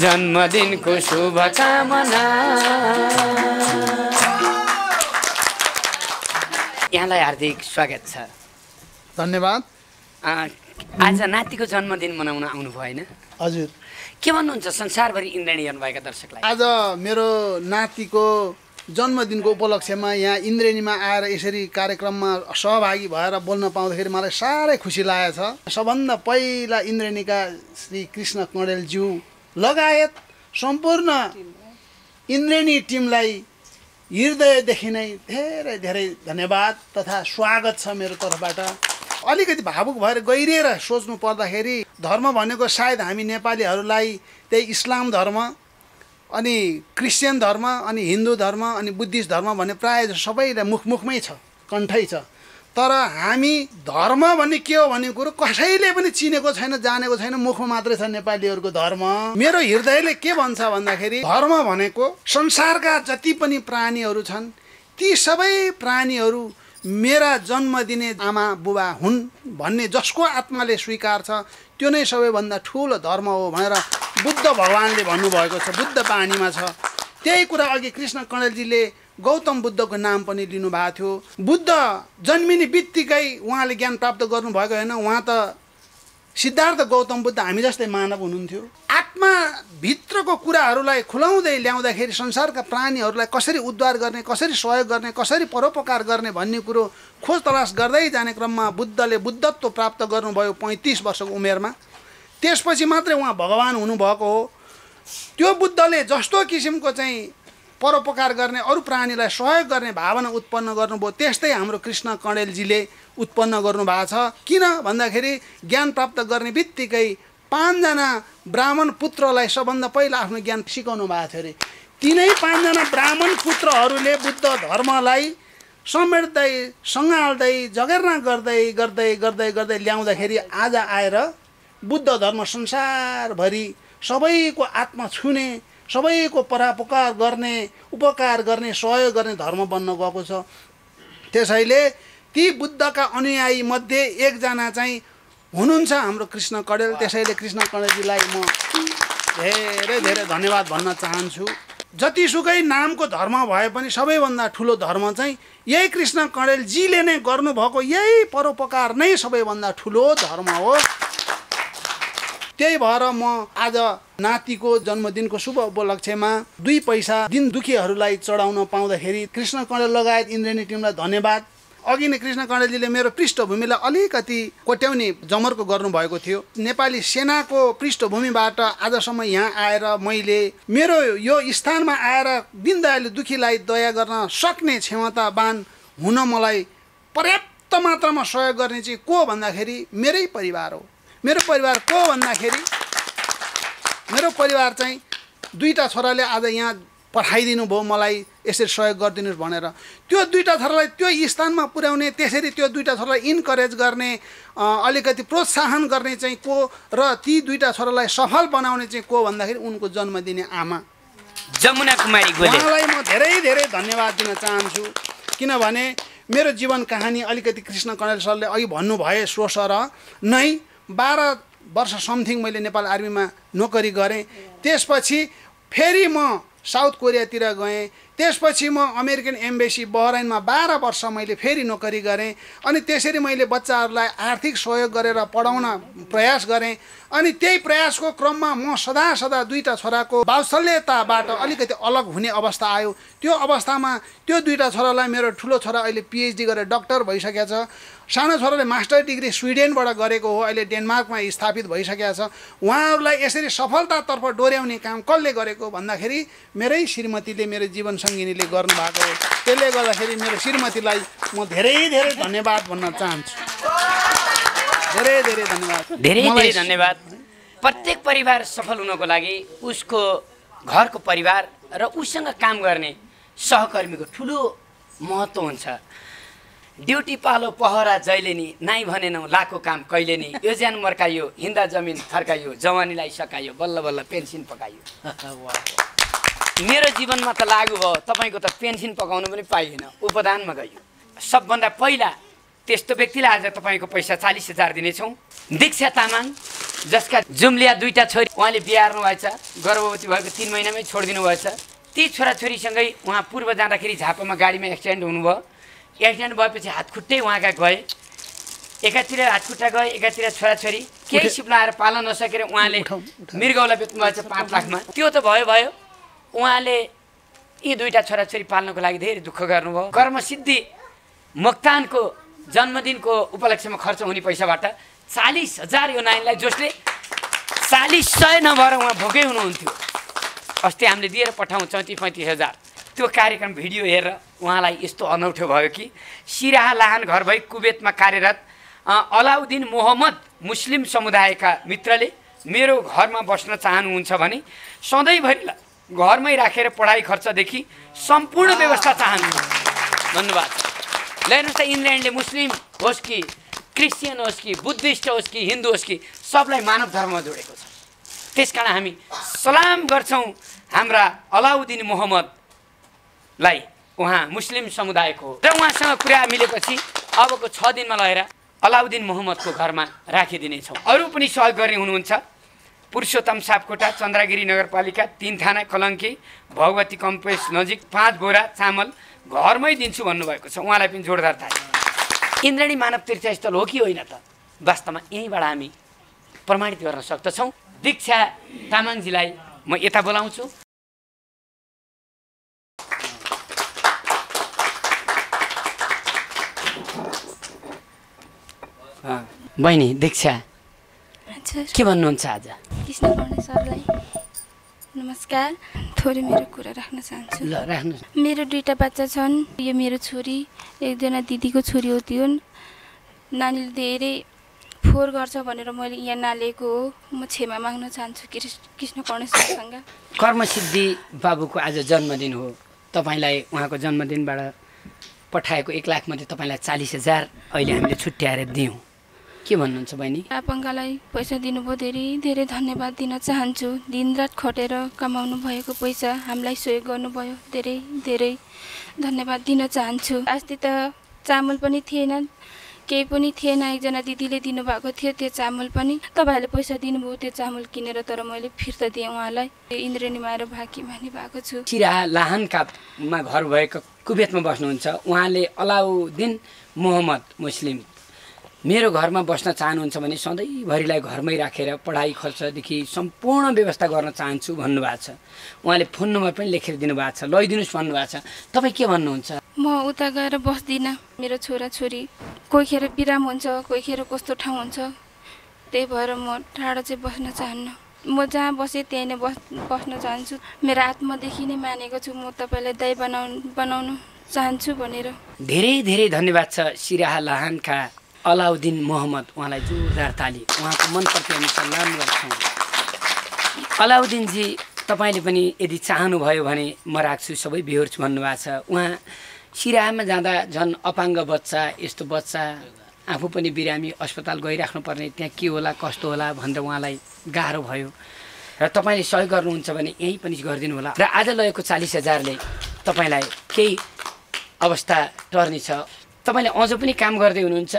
जन्मदिनको शुभकामना। यहाँलाई हार्दिक स्वागत छ। धन्यवाद। आज नातिको जन्मदिन मनाउन आउनुभयो होइन? हजुर। के भन्नुहुन्छ संसारभरि इन्द्रेणी हेर्नुभएका दर्शकलाई? आज मेरो नातिको जन्मदिनको उपलक्ष्यमा यहाँ इन्द्रेणीमा आएर यसरी कार्यक्रममा सहभागी भएर बोल्न पाउँदाखेरि मलाई साह्रै खुसी लागेको छ। सबभन्दा पहिला इन्द्रेणीका श्री कृष्ण कँडेलज्यू लगायत सम्पूर्ण इन्द्रेणी टिमलाई हृदयदेखि नै धेरै धेरै धन्यवाद तथा स्वागत छ मेरो तर्फबाट। अलिकति भावुक भएर गहिरिएर सोच्नु पर्दाखेरि धर्म भनेको सायद हामी नेपालीहरूलाई त्यही इस्लाम धर्म अनि क्रिस्चियन धर्म अनि हिन्दू धर्म अनि बुद्धिस्ट धर्म भन्ने प्रायः सबैलाई मुखमै छ, कण्ठै छ। तर हामी धर्म भन्ने के हो भन्ने कुरो कसैले पनि चिनेको छैन, जानेको छैन, मुखमा मात्रै छ नेपालीहरूको धर्म। मेरो हृदयले के भन्छ भन्दाखेरि धर्म भनेको संसारका जति पनि प्राणीहरू छन् ती सबै प्राणीहरू मेरा जन्म दिने आमा बुबा हुन् भन्ने जसको आत्माले स्वीकार छ त्यो नै सबैभन्दा ठुलो धर्म हो भनेर बुद्ध भगवानले भन्नुभएको छ, बुद्ध बाणीमा छ। त्यही कुरा अघि कृष्ण कँडेलजीले गौतम बुद्धको नाम पनि लिनुभएको थियो। बुद्ध जन्मिने बित्तिकै उहाँले ज्ञान प्राप्त गर्नुभएको होइन, उहाँ त सिद्धार्थ गौतम बुद्ध हामी जस्तै मानव हुनुहुन्थ्यो। आत्माभित्रको कुराहरूलाई खुलाउँदै ल्याउँदाखेरि संसारका प्राणीहरूलाई कसरी उद्धार गर्ने, कसरी सहयोग गर्ने, कसरी परोपकार गर्ने भन्ने कुरो खोज तलास गर्दै जाने क्रममा बुद्धले बुद्धत्व प्राप्त गर्नुभयो 35 वर्षको उमेरमा। त्यसपछि मात्रै उहाँ भगवान हुनुभएको हो। त्यो बुद्धले जस्तो किसिमको चाहिँ परोपकार गर्ने, अरू प्राणीलाई सहयोग गर्ने भावना उत्पन्न गर्नुभयो, त्यस्तै हाम्रो कृष्ण कणेलजीले उत्पन्न गर्नुभएको छ। किन भन्दाखेरि ज्ञान प्राप्त गर्ने बित्तिकै 5 जना ब्राह्मण पुत्रलाई सबभन्दा पहिला आफ्नो ज्ञान सिकाउनु भएको थियो अरे। तिनै 5 जना ब्राह्मण पुत्रहरूले बुद्ध धर्मलाई समेट्दै सँगाल्दै जगेर्ना गर्दै गर्दै गर्दै गर्दै ल्याउँदाखेरि आज आएर बुद्ध धर्म संसारभरि सबैको आत्मा छुने, सबैको परोपकार गर्ने, उपकार गर्ने, सहयोग गर्ने धर्म बन्न गएको छ। त्यसैले ती बुद्धका अनुयायी मध्ये एकजना चाहिँ हुनुहुन्छ हाम्रो कृष्ण कणेल। त्यसैले कृष्ण कणेलजीलाई म धेरै धेरै धन्यवाद भन्न चाहन्छु। जतिसुकै नामको धर्म भए पनि सबैभन्दा ठुलो धर्म चाहिँ यही कृष्ण कणेलजीले नै गर्नुभएको यही परोपकार नै सबैभन्दा ठुलो धर्म हो। त्यही भएर म आज नातिको जन्मदिनको शुभ उपलक्ष्यमा 2 पैसा दिन दुखीहरूलाई चढाउन पाउँदाखेरि कृष्ण कणेल लगायत इन्द्रेणी टिमलाई धन्यवाद। अघि नै कृष्ण कणेलजीले मेरो पृष्ठभूमिलाई अलिकति कोट्याउने जमर्को गर्नुभएको थियो। नेपाली सेनाको पृष्ठभूमिबाट आजसम्म यहाँ आएर मैले मेरो यो स्थानमा आएर दीनदयालु दुखीलाई दया गर्न सक्ने क्षमतावान हुन मलाई पर्याप्त मात्रामा सहयोग गर्ने चाहिँ को भन्दाखेरि मेरै परिवार हो। मेरो परिवार को भन्दाखेरि मेरो परिवार चाहिँ 2टा छोराले आज यहाँ पठाइदिनु भयो मलाई यसरी सहयोग गरिदिनुहोस् भनेर। त्यो 2टा छोरालाई त्यो स्थानमा पुर्याउने, त्यसरी त्यो 2टा छोरालाई इन्करेज गर्ने, अलिकति प्रोत्साहन गर्ने चाहिँ को र ती 2टा छोरालाई सफल बनाउने चाहिँ को भन्दाखेरि उनको जन्म दिने आमा जमुना कुमारी गोले। उहाँलाई म धेरै धेरै धन्यवाद दिन चाहन्छु। किनभने मेरो जीवन कहानी अलिकति कृष्ण कणेल सरले अघि भन्नुभए सोसर नै 12 वर्ष समथिङ मैले नेपाल आर्मीमा नोकरी गरेँ। त्यसपछि फेरि म साउथ कोरियातिर गएँ। त्यसपछि म अमेरिकन एम्बेसी बहराइनमा 12 वर्ष मैले फेरि नोकरी गरेँ। अनि त्यसरी मैले बच्चाहरूलाई आर्थिक सहयोग गरेर पढाउन प्रयास गरेँ। अनि त्यही प्रयासको क्रममा म सदा 2टा छोराको वात्सल्यताबाट अलिकति अलग हुने अवस्था आयो। त्यो अवस्थामा त्यो 2टा छोरालाई मेरो ठुलो छोरा अहिले PhD गरेर डक्टर भइसकेको छ। सानो छोराले मास्टर डिग्री स्विडेनबाट गरेको हो, अहिले डेनमार्कमा स्थापित भइसकेको छ। उहाँहरूलाई यसरी सफलतातर्फ डोर्याउने काम कसले गरेको भन्दाखेरि मेरै श्रीमतीले, मेरो जीवन सङ्गिनीले गर्नुभएको हो। त्यसले गर्दाखेरि मेरो श्रीमतीलाई म धेरै धेरै धन्यवाद भन्न चाहन्छु। धेरै धेरै धन्यवाद। धेरै धेरै धन्यवाद। प्रत्येक परिवार सफल हुनको लागि उसको घरको परिवार र उसँग काम गर्ने सहकर्मीको ठुलो महत्त्व हुन्छ। ड्युटी पालो पहरा जहिले नि, नाइ भनेनौ लाखो काम कहिले नि, यो ज्यान मर्कायो, हिँड्दा जमिन थर्कायो, जवानीलाई सकायो, बल्ल बल्ल पेन्सन पकायो। मेरो जीवनमा त लागु भयो, तपाईँको त पेन्सन पकाउनु पनि पाइएन, उपदानमा गयो। सबभन्दा पहिला त्यस्तो व्यक्तिलाई आज तपाईँको पैसा 40,000 दिनेछौँ। दीक्षा तामाङ, जसका जुम्लिया 2टा छोरी उहाँले बिहार्नु भएछ, गर्भवती भएको 3 महिनामै छोडिदिनु भएछ। ती छोराछोरीसँगै उहाँ पूर्व जाँदाखेरि झापामा गाडीमा एक्सिडेन्ट हुनुभयो। एक्सिडेन्ट भएपछि हातखुट्टै उहाँका गए। एकातिर हातखुट्टा गए, एकातिर छोराछोरी केही सिप लाएर पाल्न नसकेर उहाँले मृगौला बेच्नु भएछ 5 लाखमा। त्यो त भयो। उहाँले यी 2टा छोराछोरी पाल्नको लागि धेरै दुःख गर्नुभयो। कर्मसिद्धि मोक्तानको जन्मदिनको उपलक्ष्यमा खर्च हुने पैसाबाट 40,000 यो नानीलाई, जसले 40,000 नभएर उहाँ भोकै हुनुहुन्थ्यो, अस्ति हामीले दिएर पठाउँ 34-35,000। त्यो कार्यक्रम भिडियो हेरेर उहाँलाई यस्तो अनौठो भयो कि सिराहा लाहान घर भई कुवेतमा कार्यरत अलाउद्दिन मोहम्मद मुस्लिम समुदायका मित्रले मेरो घरमा बस्न चाहनुहुन्छ भने सधैँभरि घरमै राखेर पढाइ खर्चदेखि सम्पूर्ण व्यवस्था चाहन्छु। धन्यवाद। हेर्नुहोस् त, इङ्ल्यान्डले मुस्लिम होस् कि क्रिस्चियन होस् कि बुद्धिस्ट होस् कि हिन्दू होस् कि सबलाई मानव धर्ममा जोडेको छ। त्यसकारण हामी सलाम गर्छौँ हाम्रा अलाउद्दिन मोहम्मदलाई। उहाँ मुस्लिम समुदायको हो र उहाँसँग कुरा मिलेपछि अबको 6 दिनमा लगेर अलाउद्दिन मोहम्मदको घरमा राखिदिनेछौँ। अरू पनि सहयोग गर्ने हुनुहुन्छ। पुरुषोत्तम सापकोटा, चन्द्रगिरी नगरपालिका 3 थाना कलङ्की, भगवती कम्प्लेक्स नजिक 5 बोरा चामल घरमै दिन्छु भन्नुभएको छ। उहाँलाई पनि जोरदार थाहा। इन्द्रेणी मानव तीर्थस्थल हो कि होइन त? वास्तवमा यहीँबाट हामी प्रमाणित गर्न सक्दछौँ। दीक्षा तामाङजीलाई म यता बोलाउँछु। बहिनी दीक्षा के भन्नुहुन्छ आज? कृष्ण कर्ण सरलाई नमस्कार। थोरै मेरो कुरा राख्न चाहन्छु। ल राख्नु। मेरो 2टा बच्चा छन्। यो मेरो छोरी, एकजना दिदीको छोरी हो। त्यो नानीले धेरै फोहोर गर्छ भनेर मैले यहाँ नालेको हो। म क्षमा माग्न चाहन्छु कृष्ण कर्ण सरसँग। कर्मसिद्धि बाबुको आज जन्मदिन हो। तपाईँलाई उहाँको जन्मदिनबाट पठाएको 1 लाख मध्ये तपाईँलाई 40,000 अहिले हामीले छुट्याएर दियौँ। के भन्नुहुन्छ बहिनी? आपङ्गालाई पैसा दिनुभयो, धेरै धेरै धन्यवाद दिन चाहन्छु। दिनरात खटेर कमाउनु भएको पैसा हामीलाई सहयोग गर्नुभयो, धेरै धेरै धन्यवाद दिन चाहन्छु। अस्ति त चामल पनि थिएन, केही पनि थिएन। एकजना दिदीले दिनुभएको थियो त्यो चामल पनि, तपाईँहरूले पैसा दिनुभयो त्यो चामल किनेर, तर मैले फिर्ता दिएँ उहाँलाई। इन्द्रेणीमा आएर भाग्यमानी भएको छु। सिराहा लाहानकामा घर भएको कुवेतमा बस्नुहुन्छ उहाँले। अलाउद्दिन मोहम्मद मुस्लिम मेरो घरमा बस्न चाहनुहुन्छ भने सधैँभरिलाई घरमै राखेर पढाइ खर्चदेखि सम्पूर्ण व्यवस्था गर्न चाहन्छु भन्नुभएको छ। उहाँले फोन नम्बर पनि लेखेर दिनुभएको छ, लैदिनुहोस् भन्नुभएको छ। तपाईँ के भन्नुहुन्छ? म उता गएर बस्दिनँ। मेरो छोराछोरी कोही खेर बिराम हुन्छ, कोही खेर कस्तो ठाउँ हुन्छ, त्यही भएर म टाढा चाहिँ बस्न चाहन्न। म जहाँ बसेँ त्यहीँ नै बस्न चाहन्छु। मेरो आत्मादेखि नै मानेको छु म तपाईँलाई दाइ बनाउन चाहन्छु भनेर। धेरै धेरै धन्यवाद छ सिराहा लाहानका अलाउद्दिन मोहम्मद। उहाँलाई जोरदार ताली। उहाँको मनप्रति हामी सल्लाम गर्छौँ। अलाउद्दिनजी तपाईँले पनि यदि चाहनुभयो भने म राख्छु, सबै बिहोर्छु भन्नुभएको छ। उहाँ सिराहामा जाँदा झन् अपाङ्ग बच्चा, यस्तो बच्चा आफू पनि बिरामी अस्पताल गइराख्नुपर्ने, त्यहाँ के होला कस्तो होला भनेर उहाँलाई गाह्रो भयो र तपाईँले सहयोग गर्नुहुन्छ भने यहीँ पनि गरिदिनु होला। र आज लगेको 40,000ले तपाईँलाई केही अवस्था टर्नेछ। तपाईँले अझ पनि काम गर्दै हुनुहुन्छ?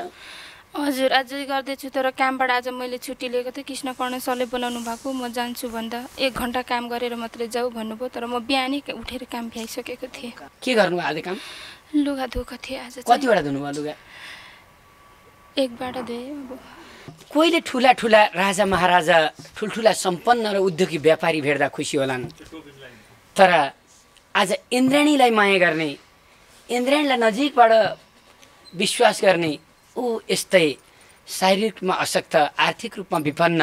हजुर, अझै गर्दैछु, तर कामबाट आज मैले छुट्टी लिएको थिएँ। कृष्ण कर्ण सरले बोलाउनु भएको, म जान्छु भन्दा 1 घन्टा काम गरेर मात्रै जाऊ भन्नुभयो, तर म बिहानै उठेर काम भ्याइसकेको थिएँ। के गर्नुभयो आज काम? लुगा धोएको थिएँ आज। कतिवटा धुनुभयो लुगा? 1बाट धोएँ। कोहीले ठुला ठुला राजा महाराजा, ठुल्ठुला सम्पन्न र उद्योगी व्यापारी भेट्दा खुसी होलान्, तर आज इन्द्राणीलाई माया गर्ने, इन्द्राणीलाई नजिकबाट विश्वास गर्ने, ऊ यस्तै शारीरिक रूपमा अशक्त, आर्थिक रूपमा विपन्न,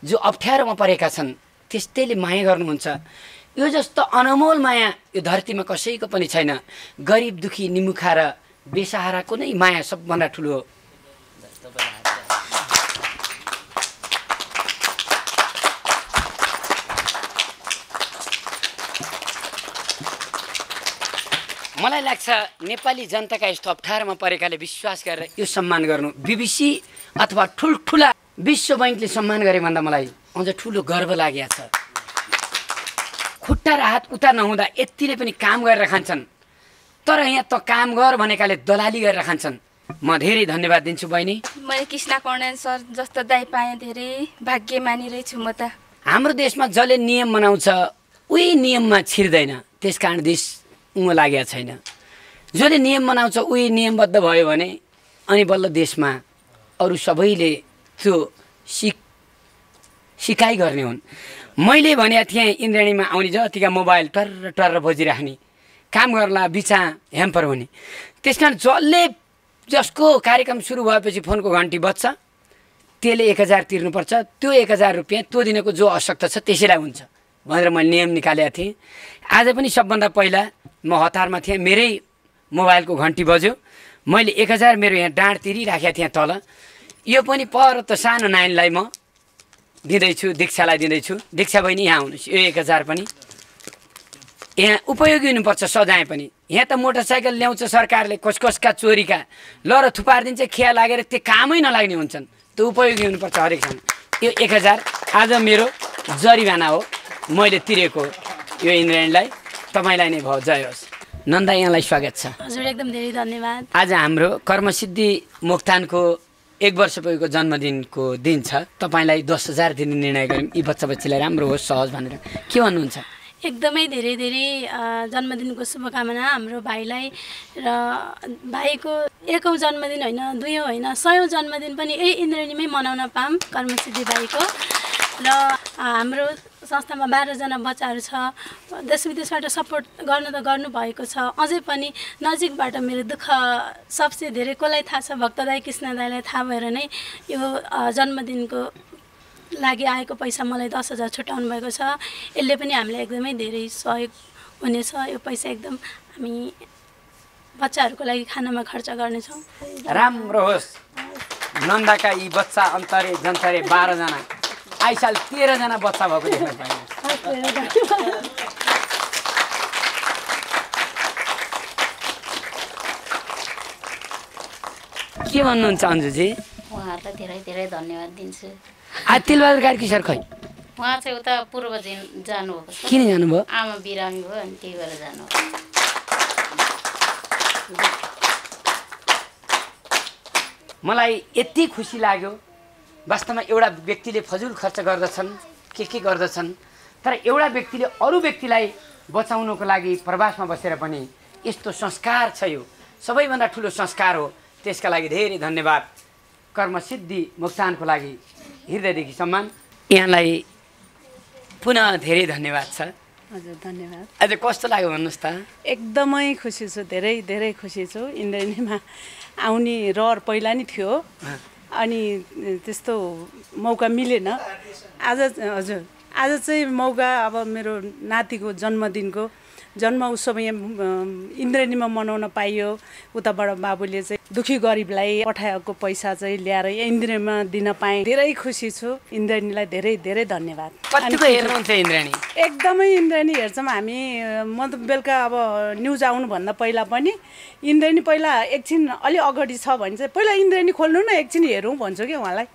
जो अप्ठ्यारोमा परेका छन्, त्यस्तैले माया गर्नुहुन्छ। यो जस्तो अनमोल माया यो धरतीमा कसैको पनि छैन। गरिब दुखी निमुखा र बेसहाराको नै माया सबभन्दा ठुलो हो। मलाई लाग्छ नेपाली जनताका यस्तो अप्ठ्यारोमा परेकाले विश्वास गरेर यो सम्मान गर्नु, BBC अथवा ठुल्ठुला विश्व बैंकले सम्मान गरे भन्दा मलाई अझ ठुलो गर्व लागेको छ। खुट्टा र हात उता नहुँदा यतिले पनि काम गरेर खान्छन्, तर यहाँ त काम गर भनेकाले दलाली गरेर खान्छन्। म धेरै धन्यवाद दिन्छु बहिनी। मैले कृष्ण कर्ण सर जस्तो दाइ पाएँ, धेरै भाग्य मानिरहेछु म त। हाम्रो देशमा जसले नियम बनाउँछ उही नियममा छिर्दैन, त्यसकारण देश उँगो लागेको छैन। जसले नियम बनाउँछ उही नियमबद्ध भयो भने अनि बल्ल देशमा अरू सबैले त्यो सिकाइ गर्ने हुन्। मैले भनेको थिएँ इन्द्राणीमा आउने जतिका मोबाइल टर्र टर्र बजिराख्ने, काम गर्ला बिचा ह्याम्पर हुने, त्यसकारण जसको कार्यक्रम सुरु भएपछि फोनको घन्टी बज्छ त्यसले 1,000 तिर्नुपर्छ। त्यो 1,000 रुपियाँ त्यो दिनको जो आवश्यकता छ त्यसैलाई हुन्छ भनेर मैले नियम निकालेको थिएँ। आज पनि सबभन्दा पहिला म हतारमा थिएँ, मेरै मोबाइलको घन्टी बज्यो, मैले 1,000 मेरो यहाँ डाँड तिरिराखेको थिएँ तल। यो पनि पर त सानो नानीलाई म दिँदैछु, दीक्षालाई दिँदैछु। दीक्षा बहिनी यहाँ आउनुहोस्। यो 1,000 पनि यहाँ उपयोगी हुनुपर्छ सजाय पनि। यहाँ त मोटरसाइकल ल्याउँछ सरकारले कसका चोरीका, ल र थुपारिदिन्छ, खिया लागेर त्यो कामै नलाग्ने हुन्छन्। त्यो उपयोगी हुनुपर्छ हरेक ठाउँ। यो 1,000 आज मेरो जरिवाना हो, मैले तिरेको यो इन्द्राणीलाई, तपाईँलाई नै भयो। जय होस्। नन्दा यहाँलाई स्वागत छ। हजुर, एकदम धेरै धन्यवाद। आज हाम्रो कर्मसिद्धि मोक्तानको 1 वर्ष पुगेको जन्मदिनको दिन छ। तपाईँलाई 10,000 दिने निर्णय गऱ्यौँ, यी बच्चा बच्चीलाई राम्रो होस्, सहज भनेर। के भन्नुहुन्छ? एकदमै धेरै धेरै जन्मदिनको शुभकामना हाम्रो भाइलाई र भाइको 1औं जन्मदिन होइन 2औं होइन 100औं जन्मदिन पनि यही इन्द्रेणीमै मनाउन पाऊँ कर्मसिद्धि भाइको। र हाम्रो संस्थामा 12 जना बच्चाहरू छ। देश विदेशबाट सपोर्ट गर्नुभएको छ। अझै पनि नजिकबाट मेरो दुःख सबसे धेरै कसलाई थाहा छ, भक्त दाई कृष्ण दाईलाई थाहा भएर नै यो जन्मदिनको लागि आएको पैसा मलाई 10,000 छुट्याउनु भएको छ। यसले पनि हामीलाई एकदमै धेरै सहयोग हुनेछ। यो पैसा एकदम हामी बच्चाहरूको लागि खानामा खर्च गर्नेछौँ। राम्रो होस्। नन्दाका यी बच्चा अन्तरे जन्तरे 12 जना आइसाल 13 जना बच्चा भएको देख्न पाइन्छ। के भन्नुहुन्छ अन्जुजी? उहाँहरूलाई धेरै धेरै धन्यवाद दिन्छु। आज तिलबहादुर कार्की सर खै? उहाँ चाहिँ उता पूर्व जानुभएको छ। किन जानुभयो? आमा बिरामी भयो अनि त्यही भएर जानुभयो। मलाई यति खुसी लाग्यो। वास्तवमा एउटा व्यक्तिले फजुल खर्च गर्दछन्, के गर्दछन्, तर एउटा व्यक्तिले अरू व्यक्तिलाई बचाउनको लागि प्रवासमा बसेर पनि यस्तो संस्कार छ। यो सबैभन्दा ठुलो संस्कार हो। त्यसका लागि धेरै धन्यवाद। कर्मसिद्धि मोक्तानको लागि हृदयदेखि सम्मान। यहाँलाई पुनः धेरै धन्यवाद छ। हजुर धन्यवाद। आज कस्तो लाग्यो भन्नुहोस् त? एकदमै खुसी छु, धेरै धेरै खुसी छु। इन्द्रेणीमा आउने रहर पहिला नै थियो, अनि त्यस्तो मौका मिलेन। आज हजुर आज चाहिँ मौका अब मेरो नातिको जन्म उत्सव यहाँ इन्द्रेणीमा मनाउन पाइयो। उताबाट बाबुले चाहिँ दुखी गरिबलाई पठाएको पैसा चाहिँ ल्याएर इन्द्रेणीमा दिन पाएँ। धेरै खुसी छु। इन्द्रेणीलाई धेरै धेरै धन्यवाद। कतिको हेर्नुहुन्छ इन्द्रेणी? एकदमै इन्द्रेणी हेर्छौँ हामी। म त बेलुका अब न्युज आउनुभन्दा पहिला पनि इन्द्रेणी पहिला एकछिन अलि अगाडि छ भने चाहिँ पहिला इन्द्रेणी खोल्नु न एकछिन हेरौँ भन्छु कि उहाँलाई।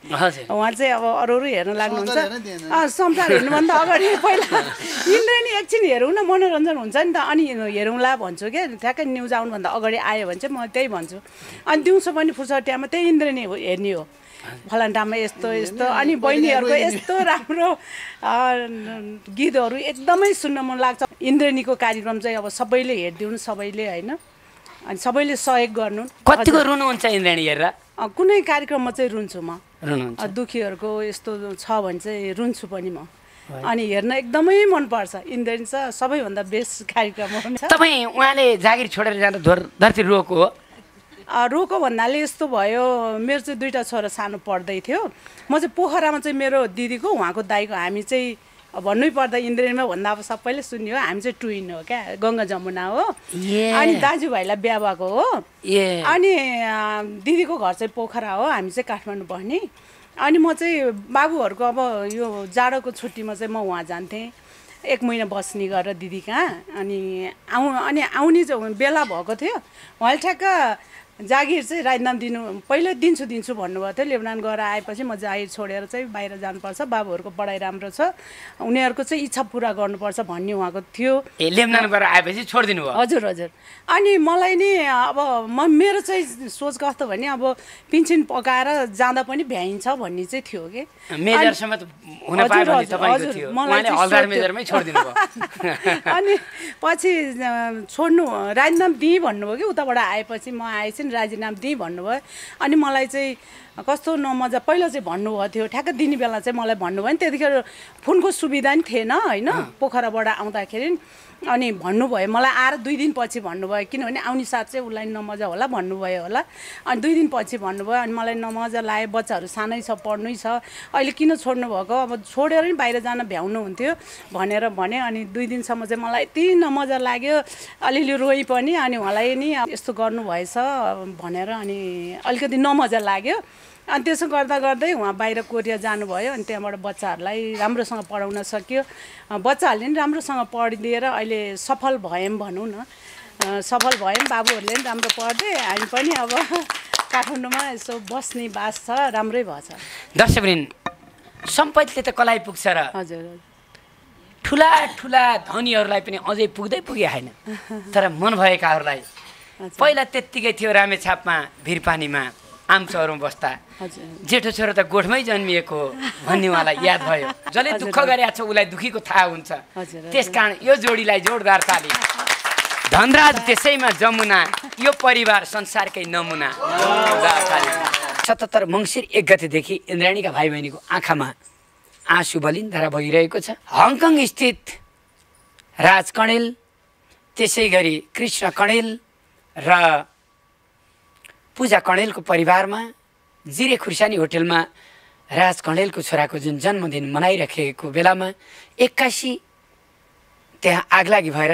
उहाँ चाहिँ अब अरू हेर्न लाग्नुहुन्छ। संसार हेर्नुभन्दा अगाडि पहिला इन्द्रेणी एकछिन हेरौँ न, मनोरञ्जन हुन्छ नि त, अनि हेरौँला भन्छु क्या। ठ्याक्कै न्युज आउनुभन्दा अगाडि आयो भने चाहिँ म त्यही भन्छु। अनि दिउँसो पनि फुर्सद टाइममा त्यही इन्द्रेणी हेर्ने हो। फलान्टामा यस्तो यस्तो, अनि बहिनीहरूको यस्तो राम्रो गीतहरू एकदमै सुन्न मन लाग्छ। इन्द्रेणीको कार्यक्रम चाहिँ अब सबैले हेरिदिउन्, सबैले होइन, अनि सबैले सहयोग गर्नु। कतिको रुनुहुन्छ इन्द्रेणी हेरेर? कुनै कार्यक्रममा चाहिँ रुन्छु म। रुनुहुन्छ? दुखीहरूको यस्तो छ भने चाहिँ रुन्छु पनि म। अनि हेर्न एकदमै मनपर्छ। इन्द्रेणी चाहिँ सबैभन्दा बेस्ट कार्यक्रम हो। तपाईँ उहाँले जागिर छोडेर जाँदा धरती रोको हो? रोको भन्नाले यस्तो भयो, मेरो चाहिँ 2टा छोरा सानो पढ्दै थियो। म चाहिँ पोखरामा चाहिँ मेरो दिदीको उहाँको दाइको हामी चाहिँ भन्नै पर्दा इन्द्रेणीमा भन्दा अब सबैले सुन्यो, हामी चाहिँ ट्विन हो क्या, गङ्गा जमुना हो। अनि दाजुभाइलाई बिहा भएको हो। अनि दिदीको घर चाहिँ पोखरा हो, हामी चाहिँ काठमाडौँ बस्ने। अनि म चाहिँ बाबुहरूको अब यो जाडोको छुट्टीमा चाहिँ म उहाँ जान्थेँ 1 महिना बस्ने गरेर दिदी कहाँ। अनि आउने चाहिँ बेला भएको थियो। उहाँले ठ्याक्क जागिर चाहिँ राजनाम पहिला दिन्छु भन्नुभएको थियो। लेबनान गएर आएपछि म जागिर छोडेर चाहिँ बाहिर जानुपर्छ, बाबुहरूको पढाइ राम्रो छ, उनीहरूको चाहिँ इच्छा पुरा गर्नुपर्छ भन्ने उहाँको थियो। लेबनान गएर आएपछि छोडिदिनु भयो? हजुर हजुर। अनि मलाई नि अब मेरो चाहिँ सोच कस्तो भने अब पेन्सन पकाएर जाँदा पनि भ्याइन्छ भन्ने चाहिँ थियो कि। मेजरसम्म हुन पाए भने तपाईको थियो, उहाँले हलदार मेजरमै छोडिदिनु भयो। अनि पछि छोड्नु राजीनाम दिएँ भन्नुभयो कि, उताबाट आएपछि म आएपछि राजीनामा दिएँ भन्नुभयो। अनि मलाई चाहिँ कस्तो नमजा, पहिला चाहिँ भन्नुभएको थियो, ठ्याक्क दिने बेला चाहिँ मलाई भन्नुभयो नि। त्यतिखेर फोनको सुविधा नि थिएन होइन, पोखराबाट आउँदाखेरि। अनि भन्नुभयो मलाई आएर 2 दिन पछि भन्नुभयो, किनभने आउने साथ चाहिँ उसलाई नमजा होला भन्नुभयो होला। अनि 2 दिन पछि भन्नुभयो। अनि मलाई नमजा लाग्यो, बच्चाहरू सानै छ, पढ्नै छ, अहिले किन छोड्नु भएको, अब छोडेर नि बाहिर जान भ्याउनु हुन्थ्यो भनेर भने। अनि 2 दिनसम्म चाहिँ मलाई यति नमजा लाग्यो, अलिअलि रोइ पनि। अनि उहाँलाई नि यस्तो गर्नुभएछ भनेर अनि अलिकति नमजा लाग्यो। अनि त्यसो गर्दा गर्दै उहाँ बाहिर कोरिया जानुभयो। अनि त्यहाँबाट बच्चाहरूलाई राम्रोसँग पढाउन सक्यो। बच्चाहरूले पनि राम्रोसँग पढिदिएर अहिले सफल भयौँ भनौँ न, सफल भयौँ। बाबुहरूले पनि राम्रो पढ्दै, हामी पनि अब काठमाडौँमा यसो बस्ने बास छ, राम्रै भएछ। दर्शकवृन्द, सम्पत्तिले त कलाई पुग्छ र हजुर ठुला ठुला धनीहरूलाई पनि अझै पुग्दै पुगे छैन, तर मन भएकाहरूलाई पहिला त्यत्तिकै थियो रामेछापमा भिरपानीमा आम चौरमा बस्दा जेठो छोरो त गोठमै जन्मिएको हो भन्ने उहाँलाई याद भयो। जसले दुःख गरेको छ उसलाई दुःखीको थाहा हुन्छ। त्यसकारण यो जोडीलाई जोरदार ताली। धनराज त्यसैमा जमुना, यो परिवार संसारकै नमुना। 77 मङ्सिर 1 गतेदेखि इन्द्राणीका भाइ बहिनीको आँखामा आँसु बलिन्धारा भइरहेको छ। हङकङ स्थित राज कणेल, त्यसै गरी कृष्ण कणेल र पूजा कणेलको परिवारमा जिरे खुर्सानी होटेलमा राज कणेलको छोराको जुन जन्मदिन मनाइराखेको बेलामा 81 त्यहाँ आगलागी भएर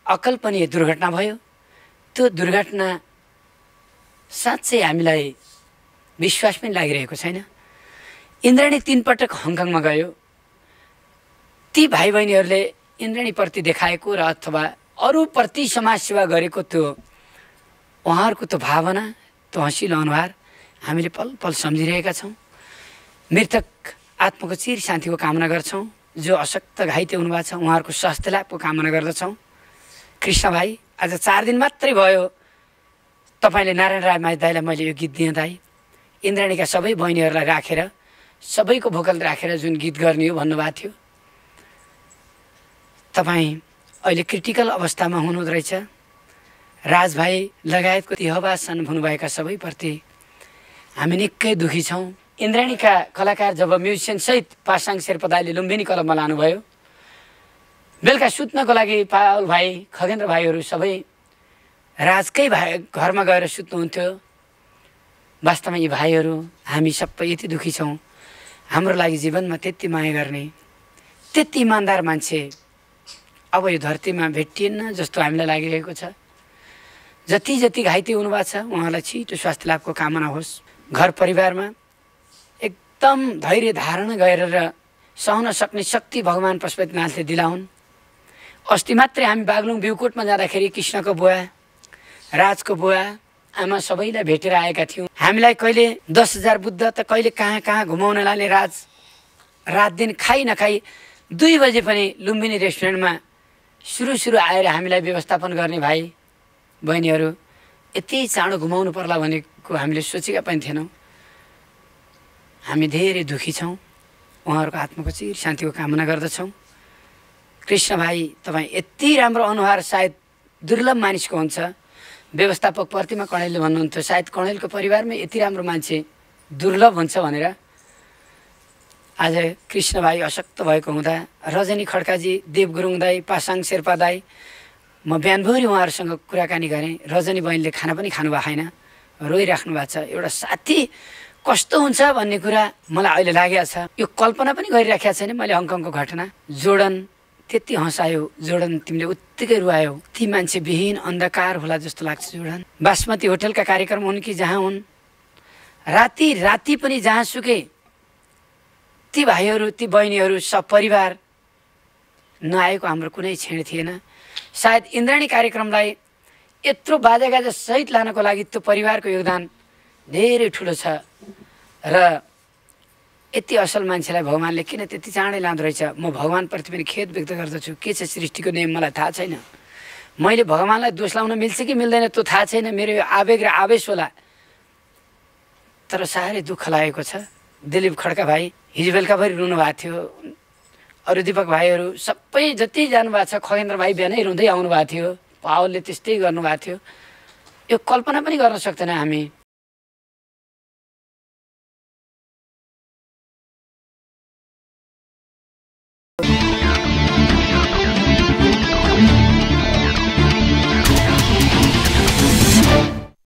अकल्पनीय दुर्घटना भयो। त्यो दुर्घटना साँच्चै हामीलाई विश्वास पनि लागिरहेको छैन। इन्द्राणी 3 पटक हङकङमा गयो। ती भाइ बहिनीहरूले इन्द्राणीप्रति देखाएको र अथवा अरूप्रति समाजसेवा गरेको त्यो उहाँहरूको त्यो भावना, त्यो हँसिलो अनुहार हामीले पल पल सम्झिरहेका छौँ। मृतक आत्माको चिर शान्तिको कामना गर्छौँ। जो अशक्त घाइते हुनुभएको छ उहाँहरूको स्वास्थ्य लाभको कामना गर्दछौँ। कृष्ण भाइ, आज 4 दिन मात्रै भयो तपाईँले नारायण राय माझी दाईलाई मैले यो गीत दिएँ। दाई, इन्द्राणीका सबै बहिनीहरूलाई राखेर, सबैको भोकल राखेर जुन गीत गर्ने हो भन्नुभएको थियो। तपाईँ अहिले क्रिटिकल अवस्थामा हुनुहुँदो रहेछ। राज भाइ लगायतको ती हवासन हुनुभएका सबैप्रति हामी निकै दुःखी छौँ। इन्द्राणीका कलाकार जब म्युजिसियनसहित पासाङ शेर्पा दाईले लुम्बिनी क्लबमा लानुभयो, बेलुका सुत्नको लागि पावल भाइ, खगेन्द्र भाइहरू सबै राजकै भाइ घरमा गएर सुत्नुहुन्थ्यो। वास्तवमा यी भाइहरू हामी सबै यति दुःखी छौँ। हाम्रो लागि जीवनमा त्यति माया गर्ने, त्यति इमान्दार मान्छे अब यो धरतीमा भेटिएन जस्तो हामीलाई लागिरहेको छ। जति जति घाइते हुनुभएको छ उहाँलाई छिटो स्वास्थ्य लाभको कामना होस्। घर परिवारमा एकदम धैर्य धारण गरेर सहन सक्ने शक्ति भगवान् पशुपतिनाथले दिलाउन्। अस्ति मात्रै हामी बागलुङ बिउकोटमा जाँदाखेरि कृष्णको बुवा, राजको बुवा, आमा सबैलाई भेटेर आएका थियौँ। हामीलाई कहिले 10,000 बुद्ध त कहिले कहाँ कहाँ घुमाउन लाने। राज रात दिन खाइ नखाई 2 बजे पनि लुम्बिनी रेस्टुरेन्टमा सुरु आएर हामीलाई व्यवस्थापन गर्ने भाइ बहिनीहरू यति चाँडो घुमाउनु पर्ला भनेको हामीले सोचेका पनि थिएनौँ। हामी धेरै दुःखी छौँ। उहाँहरूको आत्माको चिर शान्तिको कामना गर्दछौँ। कृष्ण भाइ, तपाईँ यति राम्रो अनुहार सायद दुर्लभ मानिसको हुन्छ। व्यवस्थापक प्रतिमा कणेलले भन्नुहुन्थ्यो सायद कणेलको परिवारमा यति राम्रो मान्छे दुर्लभ हुन्छ भनेर। आज कृष्ण भाइ अशक्त भएको हुँदा रजनी खड्काजी, देव गुरुङ दाई, पासाङ शेर्पा दाई, म बिहानभरि उहाँहरूसँग कुराकानी गरेँ। रजनी बहिनीले खाना पनि खानु भएको छैन, रोइराख्नु भएको छ। एउटा साथी कस्तो हुन्छ भन्ने कुरा मलाई अहिले लागेको छ। यो कल्पना पनि गरिराखेको छैन मैले। हङकङको घटना, जोर्डन त्यति हँसायो, जोर्डन तिमीले उत्तिकै रुवायौ। ती मान्छे विहीन अन्धकार होला जस्तो लाग्छ। जोर्डन बासमती होटलका कार्यक्रम हुन् कि जहाँ हुन्, राति पनि जहाँसुकै ती भाइहरू, ती बहिनीहरू सपरिवार नआएको हाम्रो कुनै क्षण थिएन। सायद इन्द्राणी कार्यक्रमलाई यत्रो बाजागाजा सहित लानको लागि त्यो परिवारको योगदान धेरै ठुलो छ। र यति असल मान्छेलाई भगवान्ले किन त्यति चाँडै लाँदो रहेछ। म भगवान्प्रति पनि खेद व्यक्त गर्दछु। के छ सृष्टिको नियम मलाई थाहा छैन। मैले भगवान्लाई दोष लाउन मिल्छ कि मिल्दैन त्यो थाहा छैन। मेरो यो आवेग र आवेश होला। तर साह्रै दुःख लागेको छ। दिलीप खड्का भाइ हिजो बेलुकाभरि रुनु भएको थियो। अरू दिपक भाइहरू सबै जति जानुभएको छ। खगेन्द्र भाइ बिहानै रुँदै आउनु भएको थियो। पावलले त्यस्तै गर्नुभएको थियो। यो कल्पना पनि गर्न सक्दैन हामी।